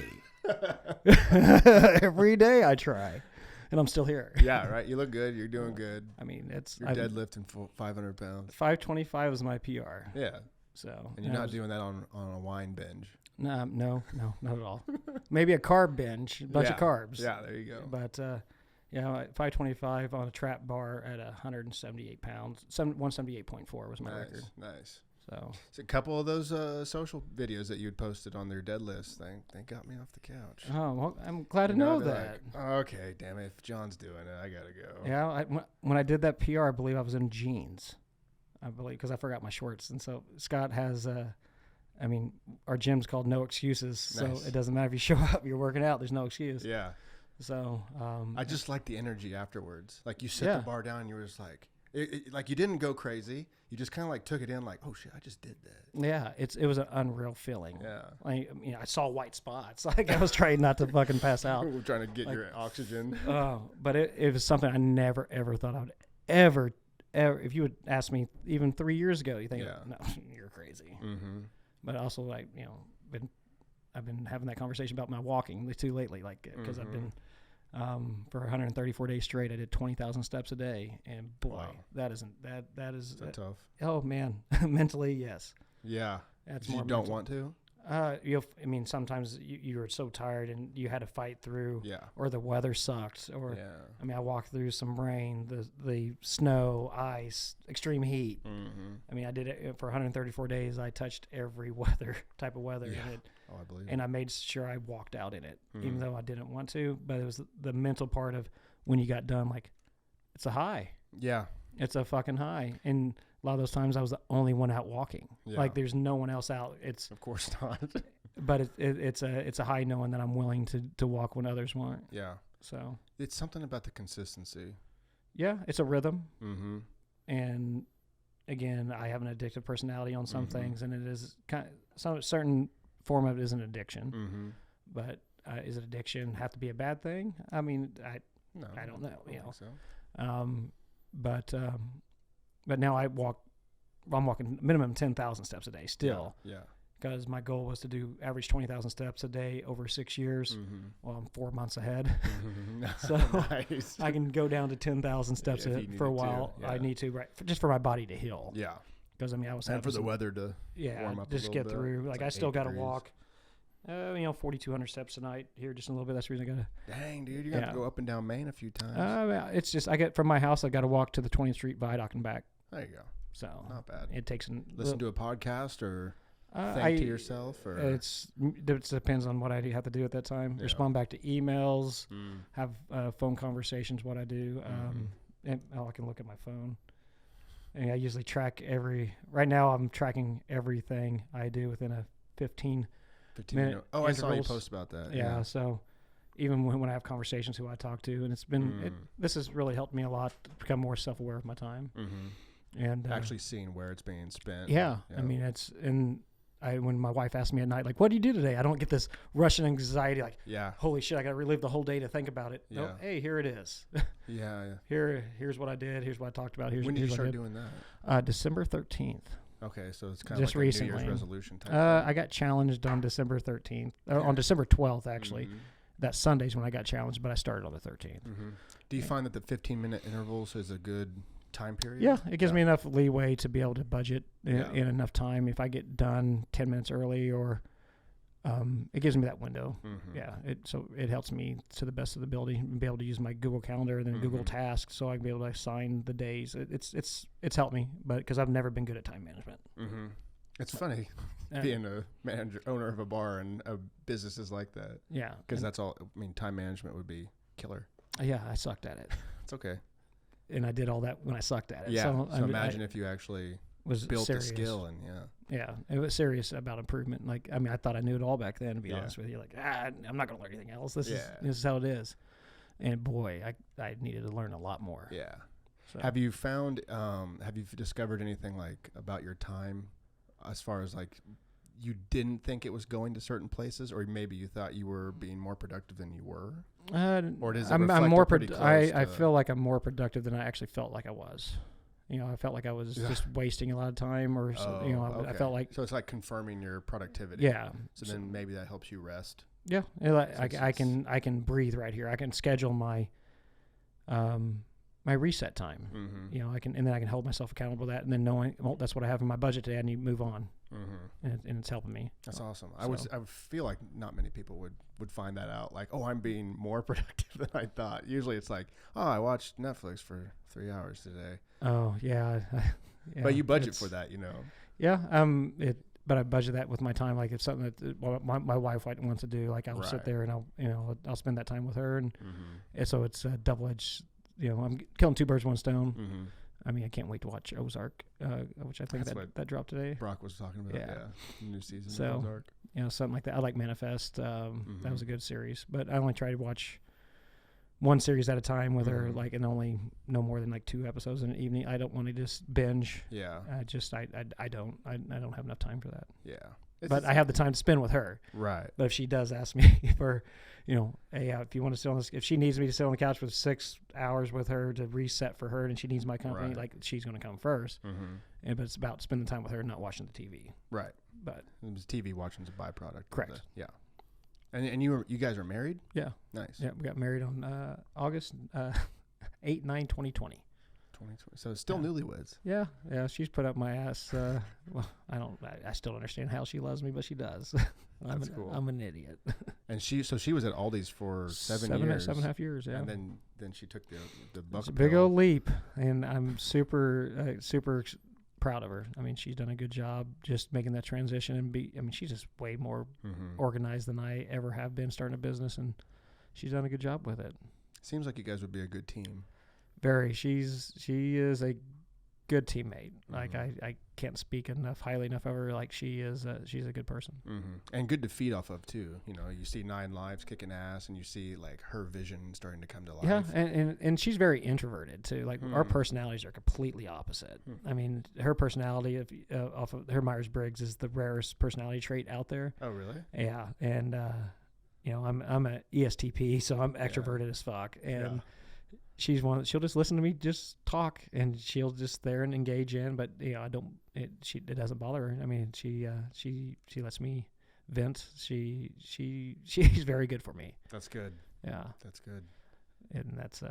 every day I try, and I'm still here. Yeah, right. You look good. You're doing good. I mean, You're deadlifting 500 pounds. 525 is my PR. Yeah. So And you're not doing that on a wine binge. No, not at all. Maybe a carb binge, a bunch of carbs. Yeah, there you go. But 525 on a trap bar at 178 pounds. 178.4 was my record. Nice. So a couple of those social videos that you had posted on their dead list, they got me off the couch. Oh, well, I'm glad to know that. Like, okay, damn it. If John's doing it, I got to go. Yeah, when I did that PR, I believe I was in jeans. I believe because I forgot my shorts. And so Scott has, our gym's called No Excuses. Nice. So it doesn't matter if you show up, you're working out, there's no excuse. Yeah. So I just like the energy afterwards. Like you set the bar down and you were just like, like you didn't go crazy. You just kind of like took it in like, oh shit, I just did that. Yeah, it was an unreal feeling. Yeah. Like, I saw white spots. Like I was trying not to fucking pass out. We're trying to get your oxygen. But it was something I never ever thought I would ever. If you would ask me even 3 years ago, you think, no, you're crazy. Mm-hmm. But also I've been having that conversation about my walking too lately, like because I've been for 134 days straight. I did 20,000 steps a day, and boy, that is tough. Oh man, mentally, yes. Yeah, that's more. You don't want to. Sometimes you were so tired and you had to fight through, or the weather sucked, or I walked through some rain, the snow, ice, extreme heat. Mm-hmm. I did it for 134 days. I touched every type of weather, I believe. And I made sure I walked out in it, even though I didn't want to. But it was the mental part of when you got done, like it's a high. Yeah, it's a fucking high, and a lot of those times I was the only one out walking. Yeah. Like there's no one else out. It's of course not. But it's a high knowing that I'm willing to walk when others won't. Yeah. So it's something about the consistency. Yeah, it's a rhythm. Mm-hmm. And again, I have an addictive personality on some things, and it is kind of some certain form of it is an addiction. Mm-hmm. But is it addiction have to be a bad thing? I mean, I don't know. I don't think so. But now I'm walking minimum 10,000 steps a day still. Yeah. Because my goal was to average 20,000 steps a day over 6 years. Mm-hmm. Well, I'm 4 months ahead. Mm-hmm. So nice. I can go down to 10,000 steps for a while. I need to, just for my body to heal. Yeah. Because, I was having for the weather to warm up just a get bit. through. Like I still got to walk, 4,200 steps a night here just a little bit. That's the reason I got to. Dang, dude. You got to go up and down Main a few times. It's just, I get from my house, I got to walk to the 20th Street Viaduct and back. There you go. So not bad. It takes listen to a podcast or think to yourself, or it depends on what I have to do at that time. Yeah. Respond back to emails, have phone conversations. What I do, and I can look at my phone. And I usually track right now I'm tracking everything I do within a 15 minute. Oh, I saw you post about that. Yeah. So even when I have conversations, who I talk to, and it's been this has really helped me a lot to become more self-aware of my time. Mm-hmm. And actually seeing where it's being spent. Yeah. When my wife asked me at night, like, what do you do today? I don't get this Russian anxiety, like, holy shit, I got to relive the whole day to think about it. Yeah. No, hey, here it is. Yeah. Here's what I did. Here's what I talked about. When did you start doing that? December 13th. Okay, so it's kind of like recently. a New Year's resolution type I got challenged on December 13th. On December 12th, actually. Mm-hmm. That Sunday's when I got challenged, but I started on the 13th. Mm-hmm. Do you find that the 15-minute intervals is a good time period? Yeah, it gives me enough leeway to be able to budget in enough time. If I get done 10 minutes early, or it gives me that window. Mm-hmm. Yeah, it helps me to the best of the ability and be able to use my Google Calendar and then Google Tasks, so I can be able to assign the days. It's helped me, but because I've never been good at time management. Mm-hmm. It's funny being a owner of a bar and a business is like that. Yeah, because that's all. I mean, time management would be killer. Yeah, I sucked at it. It's okay. And I did all that when I sucked at it. Yeah. So imagine if you actually was built serious. the skill and Yeah, it was serious about improvement. Like, I mean, I thought I knew it all back then, to be Yeah. honest with you. Like, I'm not going to learn anything else. This Yeah. is how it is. And boy, I needed to learn a lot more. Yeah. So. Have you found, have you discovered anything like about your time as far as like you didn't think it was going to certain places, or maybe you thought you were being more productive than you were? Or does it I'm reflect more pretty close I to- feel like I'm more productive than I actually felt like I was. I felt like I was just wasting a lot of time, or I felt like, so it's like confirming your productivity. yeah. So then maybe that helps you rest. Yeah, I can breathe right here. I can schedule my my reset time. Mm-hmm. I can, and then I can hold myself accountable to that, and then knowing, well, that's what I have in my budget today. I need to move on, and it's helping me. That's awesome. I would feel like not many people would find that out. Like, oh, I'm being more productive than I thought. Usually, it's like, oh, I watched Netflix for 3 hours today. Oh yeah, yeah, but you budget for that, Yeah, but I budget that with my time. Like, if something that my wife wants to do, like, I'll sit there and I'll spend that time with her, and so it's a double-edged. I'm killing two birds with one stone. I mean, I can't wait to watch Ozark, which I think that dropped today. Brock was talking about. Yeah, new season of Ozark. Something like that. I like Manifest. That was a good series, but I only try to watch one series at a time with her, like, and only no more than like 2 episodes in an evening. I don't want to just binge. Yeah. I don't have enough time for that. Yeah. But I have the time to spend with her. Right. But if she does ask me for, hey, if you want to sit on this, if she needs me to sit on the couch for 6 hours with her to reset for her, and she needs my company, like, she's going to come first. But it's about spending time with her, not watching the TV. Right. But it was TV watching's a byproduct. Correct. Yeah. And you guys are married? Yeah. Nice. Yeah, we got married on August 8/9/2020. 2020. So it's still newlyweds. Yeah. She's put up my ass. Well, I still don't understand how she loves me, but she does. That's cool. I'm an idiot. And she was at Aldi's for 7 years. 7.5 years. Yeah. And then she took the buck. It's a big old leap, and I'm super proud of her. I mean, she's done a good job just making that transition, and she's just way more organized than I ever have been starting a business, and she's done a good job with it. Seems like you guys would be a good team. Very. She is a good teammate. Like, I can't speak highly enough of her. Like, she's a good person. And good to feed off of too. You see 9 Lives kicking ass, and you see like her vision starting to come to life. Yeah, and she's very introverted too. Like, our personalities are completely opposite. I mean, her personality off of her Myers-Briggs is the rarest personality trait out there. Oh, really? Yeah, and I'm an ESTP, so I'm extroverted as fuck, and she's one. She'll just listen to me just talk, and she'll just there and engage in. But it doesn't bother her. I mean, she lets me vent. She's very good for me. That's good. Yeah, that's good. And that's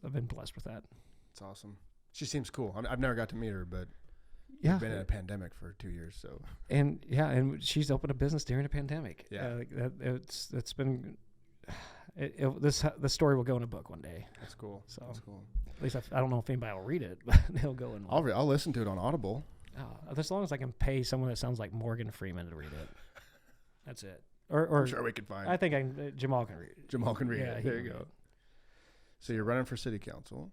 I've been blessed with that. It's awesome. She seems cool. I've never got to meet her, but we've been in a pandemic for 2 years, so. And she's opened a business during a pandemic. Yeah, it's been. The story will go in a book one day. That's cool. So that's cool. At least I don't know if anybody will read it, but they'll go in. I'll listen to it on Audible. As long as I can pay someone that sounds like Morgan Freeman to read it, that's it. Or I'm sure we can find. I think Jamal can read it. Jamal can read it. There you go. So you're running for city council.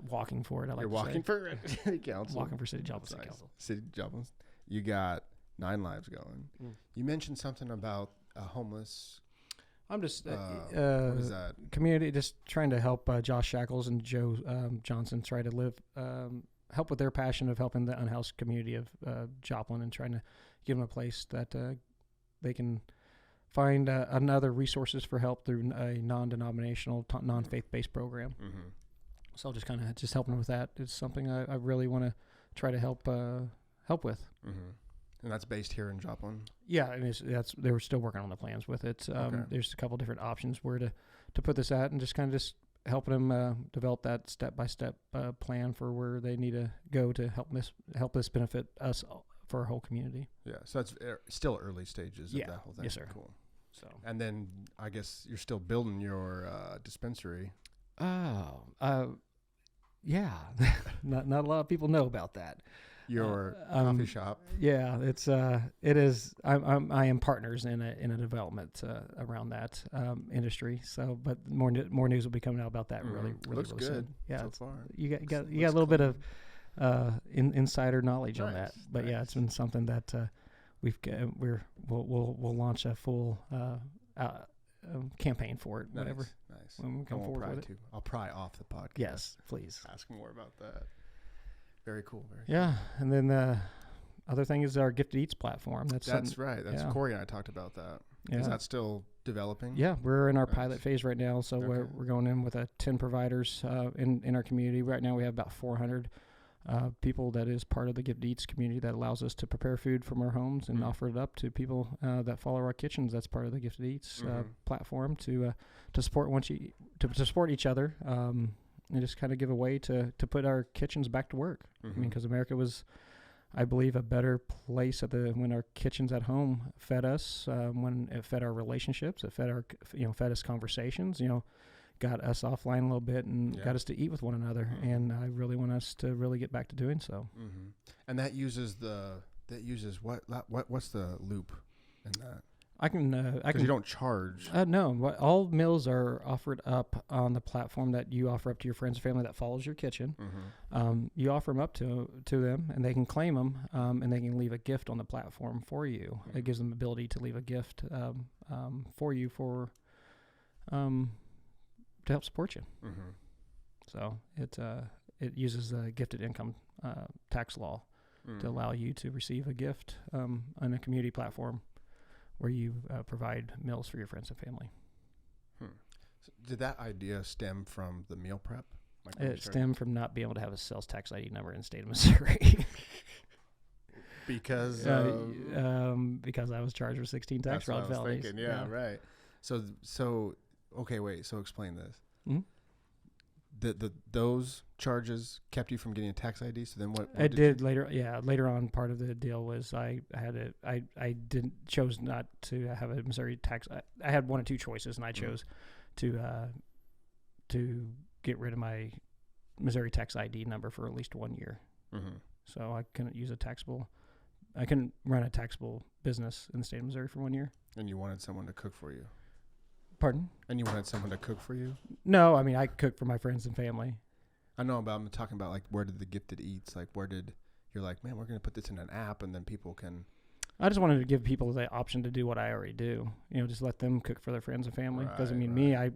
Walking for it. You're walking for city council. Walking for Joplin City Council. City Joplin. You got 9 Lives going. You mentioned something about a homeless. I'm just what is that? Community, just trying to help Josh Shackles and Joe Johnson try to live, help with their passion of helping the unhoused community of Joplin, and trying to give them a place that they can find another resources for help through a non-denominational, non-faith-based program. So just kind of helping with that is something I really want to try to help with. And that's based here in Joplin? Yeah, and they were still working on the plans with it. There's a couple different options where to put this at, and just helping them develop that step-by-step plan for where they need to go to help this benefit us for our whole community. Yeah, so that's still early stages of that whole thing. Yes, sir. Cool. So, and then I guess you're still building your dispensary. Yeah. not a lot of people know about that. Your coffee shop. Yeah, it is. I am partners in a development around that industry. So, but more news will be coming out about that really looks really good. Soon. Yeah, so far. You got a little bit of insider knowledge on that. Nice, But yeah, it's been something that we'll launch a full campaign for it. Whatever. Nice. When we come forward with it. I'll pry off the podcast. Yes, please. Ask more about that. Very cool. Yeah, and then the other thing is our GiftedEats platform. That's right. That's Corey and I talked about that. Yeah. Is that still developing? Yeah, we're in our pilot phase right now. So Okay. we're going in with 10 providers in our community. Right now we have about 400 people that is part of the GiftedEats community that allows us to prepare food from our homes and offer it up to people that follow our kitchens. That's part of the GiftedEats platform to support to support each other and just kind of give a way to put our kitchens back to work. I mean, because America was, I believe, a better place when our kitchens at home fed us, when it fed our relationships, it fed fed us conversations, got us offline a little bit and got us to eat with one another. And I really want us to really get back to doing so. And that uses what's the loop in that? I can. You don't charge. No, all meals are offered up on the platform that you offer up to your friends and family that follows your kitchen. You offer them up to them, and they can claim them, and they can leave a gift on the platform for you. It gives them the ability to leave a gift for you to help support you. So it uses the gifted income tax law to allow you to receive a gift on a community platform where you provide meals for your friends and family. So did that idea stem from the meal prep? It stemmed from not being able to have a sales tax ID number in the state of Missouri. Because I was charged with 16 tax fraud felonies. Yeah, right. So okay, wait. So explain this. Those charges kept you from getting a tax ID. So then what it did later. Yeah, later on, part of the deal was I chose not to have a Missouri tax. I had one or two choices, and I chose to get rid of my Missouri tax ID number for at least 1 year. So I couldn't use I couldn't run a taxable business in the state of Missouri for 1 year. And you wanted someone to cook for you. Pardon? And you wanted someone to cook for you? No, I mean, I cook for my friends and family. I know, but I'm talking about, like, where did the GiftedEats, like, you're like, man, we're going to put this in an app and then people can. I just wanted to give people the option to do what I already do. Just let them cook for their friends and family. Because, me, I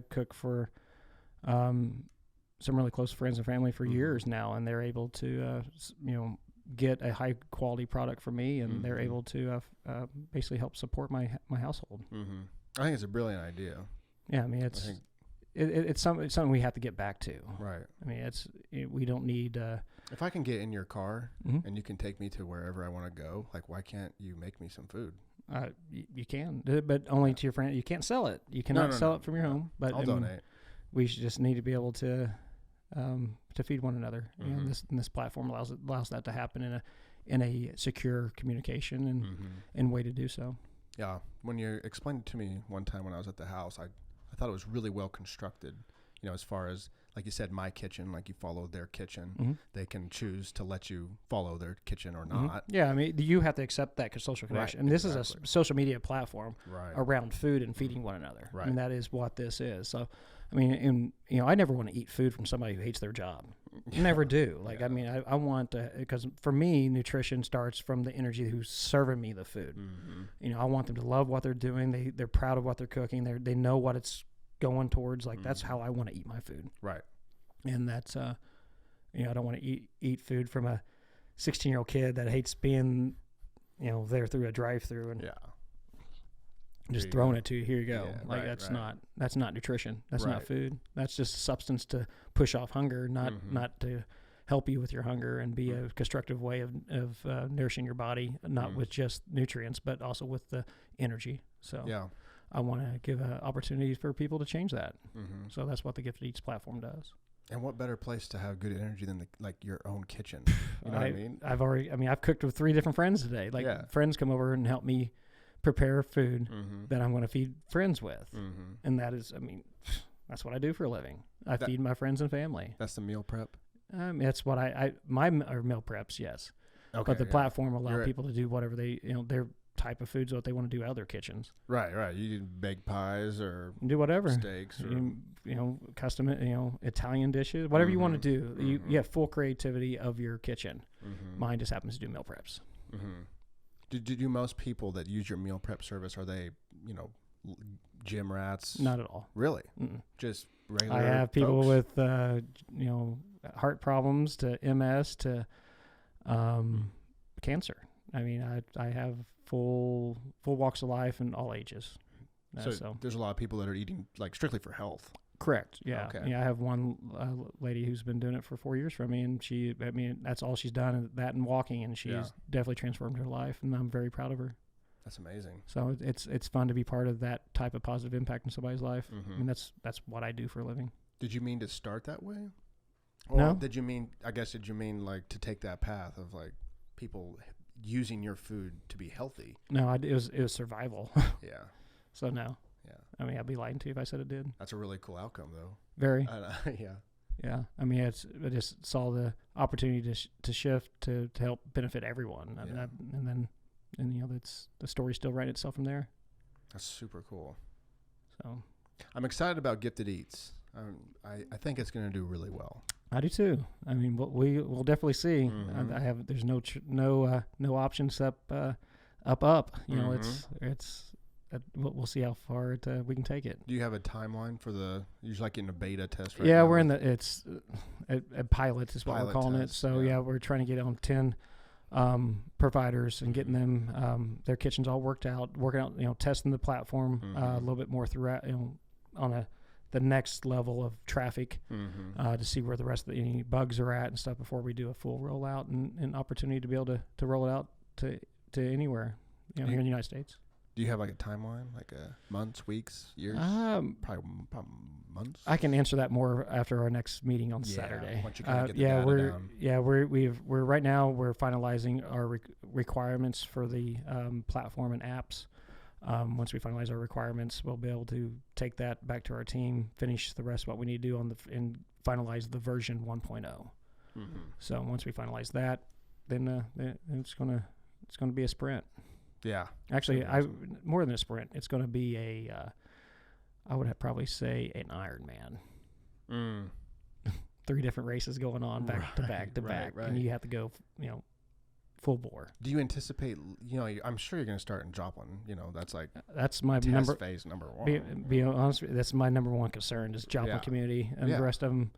cook for some really close friends and family for years now, and they're able to, get a high quality product from me, and they're able to basically help support my household. I think it's a brilliant idea. Yeah, I mean, it's something we have to get back to. Right. I mean, we don't need. If I can get in your car and you can take me to wherever I want to go, like, why can't you make me some food? You can, but only to your friend. You can't sell it. You cannot sell it from your home. But I'll donate. We should just need to be able to feed one another. And this platform allows that to happen in a secure communication and way to do so. Yeah, when you explained it to me one time when I was at the house, I thought it was really well constructed. As far as, like you said, my kitchen, like you follow their kitchen, they can choose to let you follow their kitchen or not. Yeah, I mean, you have to accept that social connection. Right, and this is a social media platform around food and feeding one another. Right. And that is what this is. So, I mean, I never want to eat food from somebody who hates their job. Never do. Like, I mean, I want to, because for me, nutrition starts from the energy who's serving me the food. I want them to love what they're doing. They're proud of what they're cooking. They know what it's going towards. Like, that's how I want to eat my food. Right. And that's, I don't want to eat food from a 16-year-old kid that hates being, there through a drive-through and just throwing it to you. Here you go. Yeah, that's not nutrition. That's not food. That's just substance to push off hunger, not to help you with your hunger and be a constructive way of nourishing your body, not with just nutrients, but also with the energy. So I want to give an opportunity for people to change that. So that's what the GiftedEats platform does. And what better place to have good energy than your own kitchen? You know what I mean? I've cooked with 3 different friends today. Friends come over and help me prepare food that I'm going to feed friends with. And that is, that's what I do for a living. I feed my friends and family. That's the meal prep? That's what my meal preps, yes. Okay, but the platform will allow people to do whatever they're type of foods what they want to do out of their kitchens. Right. You can bake pies or Do whatever. steaks or Custom, Italian dishes, whatever you want to do. You have full creativity of your kitchen. Mine just happens to do meal preps. Do most people that use your meal prep service, are they, gym rats? Not at all. Really? Mm-mm. Just regular I have people folks? with, heart problems to MS to cancer. I mean, I have full walks of life and all ages. So there's a lot of people that are eating like strictly for health. Correct. Yeah. Okay. Yeah. I have one lady who's been doing it for 4 years for me, and that's all she's done, that and walking, and she's definitely transformed her life, and I'm very proud of her. That's amazing. So it's fun to be part of that type of positive impact in somebody's life. I mean, that's what I do for a living. Did you mean to start that way? Or No. did you mean like to take that path of like people using your food to be healthy? No, it was survival. Yeah. So no. Yeah. I mean, I'd be lying to you if I said it did. That's a really cool outcome though. Very. Yeah. Yeah. I mean, I just saw the opportunity to shift to help benefit everyone. Yeah. And that's the story still writing itself from there. That's super cool. So I'm excited about Gifted I think it's going to do really well. I do too. I mean, we'll definitely see. There's no options up. We'll see how far we can take it. Do you have a timeline for you're like in a beta test right now? Yeah, we're in it's a pilot is what Pilot we're calling test, it. So yeah, we're trying to get on 10 providers and getting them their kitchens all working out, testing the platform a little bit more throughout, on the next level of traffic to see where the rest of any bugs are at and stuff before we do a full rollout and opportunity to be able to roll it out to anywhere, here in the United States. Do you have like a timeline, like months, weeks, years? Probably months. I can answer that more after our next meeting on Saturday. Once you kind of get the data down. We're right now we're finalizing our requirements for the platform and apps. Once we finalize our requirements, we'll be able to take that back to our team, finish the rest of what we need to do and finalize the version 1.0. So once we finalize that, then it's gonna be a sprint. Yeah. Actually, more than a sprint. It's going to be I would probably say an Ironman. 3 different races going on back to back to back, and you have to go, full bore. Do you anticipate? I'm sure you're going to start in Joplin. That's my phase number 1. Be honest, that's my number one concern is Joplin community, and the rest of them.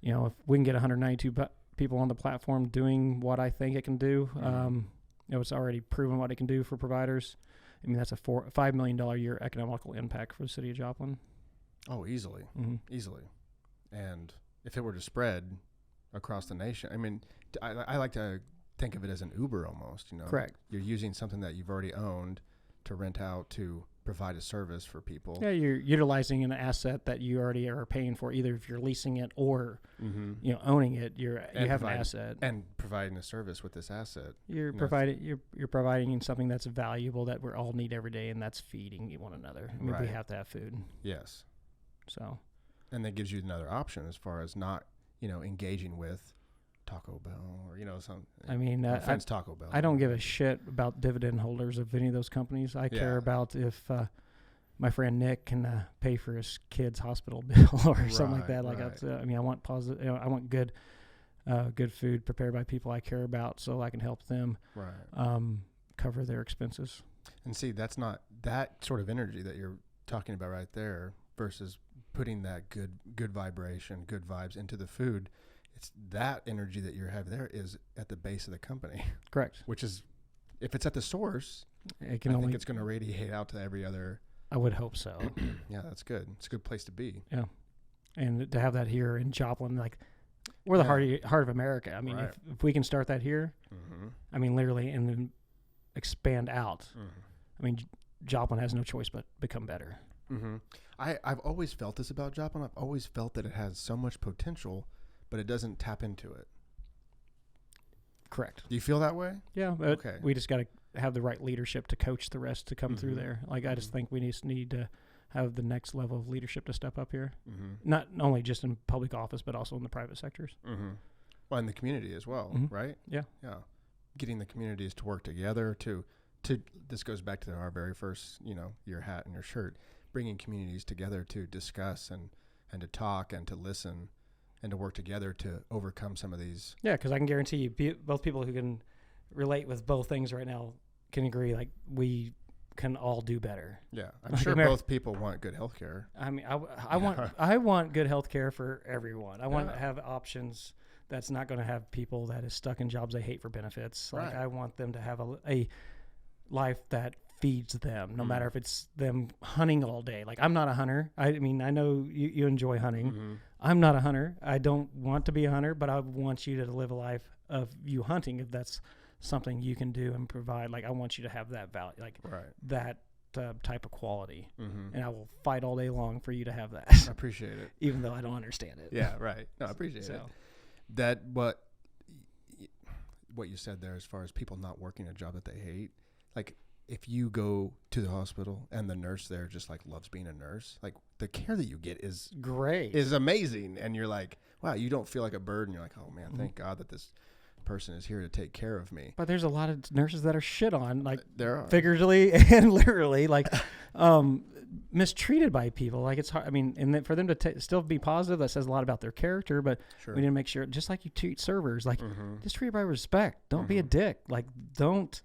If we can get 192 people on the platform doing what I think it can do. It's already proven what it can do for providers. I mean, that's a $5 million a year economical impact for the city of Joplin. Oh, easily. Easily. And if it were to spread across the nation, I mean, I like to think of it as an Uber almost, Correct. You're using something that you've already owned to rent out to provide a service for people. Yeah, you're utilizing an asset that you already are paying for, either if you're leasing it or owning it. You have an asset and providing a service with this asset. You're providing something that's valuable that we all need every day, and that's feeding one another. I mean, we have to have food. Yes. So, and that gives you another option as far as not engaging with Taco Bell or some. I mean, Taco Bell. I don't give a shit about dividend holders of any of those companies. I care about if my friend Nick can pay for his kid's hospital bill or something like that. Like I want positive. I want good food prepared by people I care about, so I can help them cover their expenses. And see, that's not that sort of energy that you're talking about right there versus putting that good vibration, good vibes into the food. It's that energy that you have there is at the base of the company. Correct. Which is, if it's at the source, I think it's going to radiate out to every other. I would hope so. Yeah, that's good. It's a good place to be. Yeah. And to have that here in Joplin, like, we're the heart of America. I mean, if we can start that here, I mean, literally, and then expand out. I mean, Joplin has no choice but become better. I've always felt this about Joplin. I've always felt that it has so much potential, but it doesn't tap into it. Correct. Do you feel that way? Yeah. But we just got to have the right leadership to coach the rest to come through there. Like, I just think we need to have the next level of leadership to step up here. Not only just in public office, but also in the private sectors. Well, in the community as well, right? Yeah. Yeah. Getting the communities to work together to this goes back to our very first, your hat and your shirt, bringing communities together to discuss and to talk and to listen and to work together to overcome some of these. Yeah, because I can guarantee you, both people who can relate with both things right now can agree, like, we can all do better. Yeah, I'm sure both people want good health care. I mean, I want good health care for everyone. I want to have options that's not going to have people that is stuck in jobs they hate for benefits. Like, Right. I want them to have a life that feeds them, no matter if it's them hunting all day. Like, I'm not a hunter. I mean, I know you enjoy hunting. Mm-hmm. I'm not a hunter. I don't want to be a hunter, but I want you to live a life of you hunting if that's something you can do and provide. Like, I want you to have that value, like Right. that type of quality. Mm-hmm. And I will fight all day long for you to have that. I appreciate it. Even though I don't understand it. Yeah, right. No, I appreciate it. That what you said there, as far as people not working a job that they hate, like, if you go to the hospital and the nurse there just like loves being a nurse, like, the care that you get is great, is amazing, and you're like, wow, you don't feel like a burden. You're like, oh man, thank God that this person is here to take care of me. But there's a lot of nurses that are shit on, like, there are figuratively and literally, like, mistreated by people. Like, it's hard. I mean, and then for them to still be positive, that says a lot about their character. But Sure. we need to make sure, just like you treat servers, like, Mm-hmm. just treat it by respect. Don't be a dick. Like, don't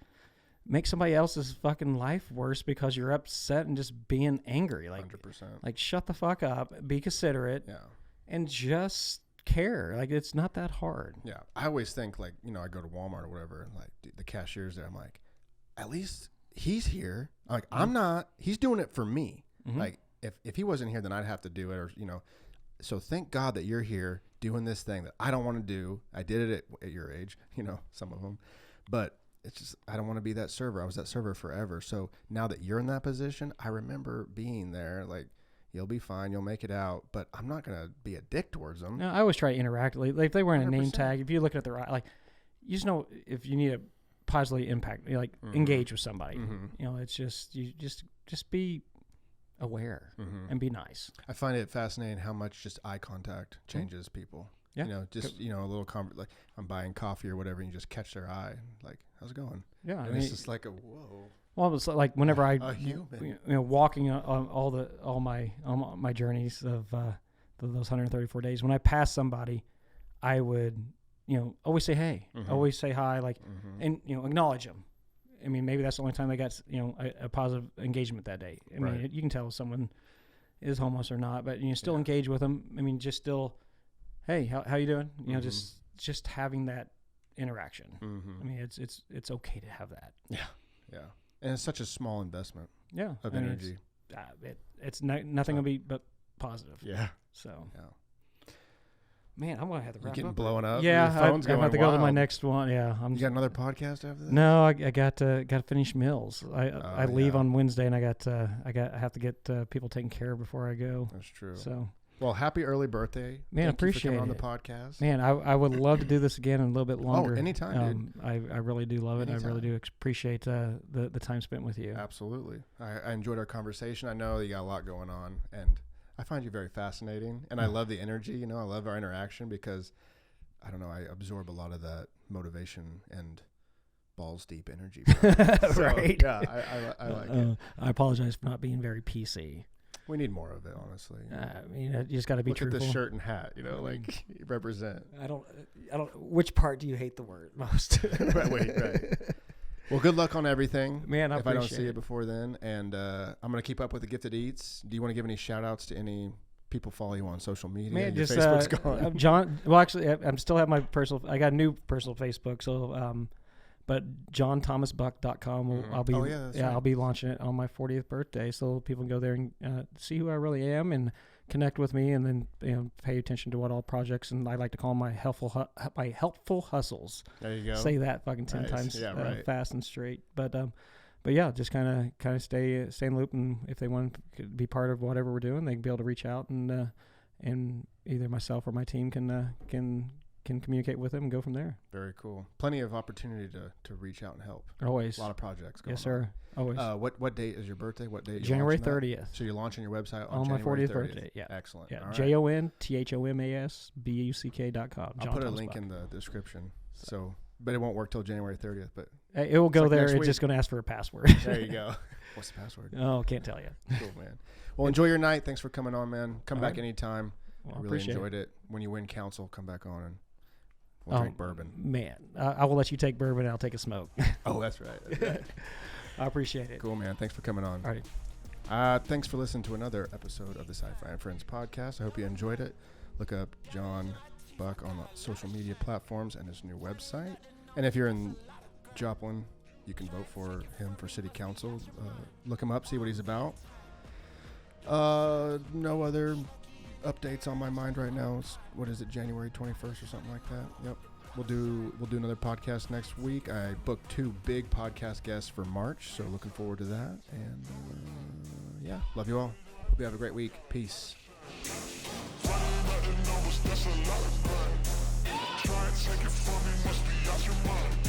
make somebody else's fucking life worse because you're upset and just being angry. Like, 100%. like, shut the fuck up, be considerate, Yeah. and just care. Like, it's not that hard. Yeah. I always think, like, I go to Walmart or whatever, and like the cashier's there, I'm like, at least he's here. Like, I'm not, he's doing it for me. Mm-hmm. Like, if he wasn't here, then I'd have to do it, or, so thank God that you're here doing this thing that I don't want to do. I did it at your age, some of them, but it's just, I don't want to be that server. I was that server forever. So now that you're in that position, I remember being there, like, you'll be fine, you'll make it out, but I'm not going to be a dick towards them. No, I always try to interact. Like, if they wearing a name 100%. tag, if you look at their eye, like, you just know if you need to positively impact, like, engage with somebody. Mm-hmm. It's just, you just be aware and be nice. I find it fascinating how much just eye contact changes people. Yeah. A little like, I'm buying coffee or whatever, and you just catch their eye, like, how's it going? Yeah, I And mean, it's just like a whoa. well, it's like whenever I, A human. walking on all my journeys of those 134 days, when I pass somebody, I would, always say hey, always say hi, like, and acknowledge them. I mean, maybe that's the only time they got, a positive engagement that day. I mean, Right. you can tell if someone is homeless or not, but you still engage with them. I mean, just still, hey, how you doing? Just having that interaction. I mean, it's okay to have that. Yeah. And it's such a small investment Yeah, of I mean, energy. It's nothing will be but positive. Yeah. So, Yeah. man, I'm gonna have to You're wrap getting up. blown up. Yeah, Your phone's I'm going about to go to my wild. next one. Yeah, You got another podcast after this? No, I got to finish Mills. I leave yeah. on Wednesday, and I have to get people taken care of before I go. That's true. So, Well, happy early birthday. Man, Thank you for appreciate coming on it. the podcast. man, I would love to do this again in a little bit longer. anytime, dude. I really do love it. I really Anytime. do appreciate the time spent with you. Absolutely. I enjoyed our conversation. I know you got a lot going on, and I find you very fascinating, and I love the energy. I love our interaction because, I don't know, I absorb a lot of that motivation and balls deep energy. So, Right. Yeah, I like it. I apologize for not being very PC. We need more of it, honestly. I mean, you just got to be Look truthful. at the shirt and hat, like, represent. I don't. Which part do you hate the word most? right. Well, good luck on everything. Man, I if I don't appreciate see it. you before then. And I'm going to keep up with the Gifted Eats. Do you want to give any shout outs to any people follow you on social media? Man, Your just Facebook's gone. John. Well, actually, I'm still have my personal. I got a new personal Facebook. So, but JonThomasBuck.com. I'll be. Oh, yeah, that's right. I'll be launching it on my 40th birthday, so people can go there and see who I really am and connect with me, and then pay attention to what all projects, and I like to call them my helpful hustles. There you go. Say that fucking 10 Nice. times Yeah, right. fast and straight. But yeah, just kind of stay in the loop, and if they want to be part of whatever we're doing, they can be able to reach out, and either myself or my team can communicate with them and go from there. Very cool. Plenty of opportunity to reach out and help. Always. A lot of projects going Yes, sir. Always. on. What date is your birthday? What date? January 30th. So you're launching your website on my January 40th 30th. birthday. Yeah. Excellent. Yeah. All right. JONTHOMASBUCK.com. I'll put a link in the description. So, but it won't work till January 30th. But It will go like there. next It's week. just going to ask for a password. There you go. What's the password? Oh, can't tell you. Cool, man. Well, enjoy your night. Thanks for coming on, man. Come All back right. anytime. Well, I really appreciate enjoyed it. When you win council, come back on and we'll Oh, drink bourbon. Man, I will let you take bourbon and I'll take a smoke. Oh, that's right. That's right. I appreciate it. Cool, man. Thanks for coming on. All right. Thanks for listening to another episode of the Sci-Fi and Friends podcast. I hope you enjoyed it. Look up Jon Buck on the social media platforms and his new website. And if you're in Joplin, you can vote for him for city council. Look him up, see what he's about. No other updates on my mind right now. It's, what is it, January 21st or something like that? Yep. We'll do another podcast next week. I booked 2 big podcast guests for March, so looking forward to that. And yeah, love you all. Hope you have a great week. Peace. Try and take it from me, must be out your mind.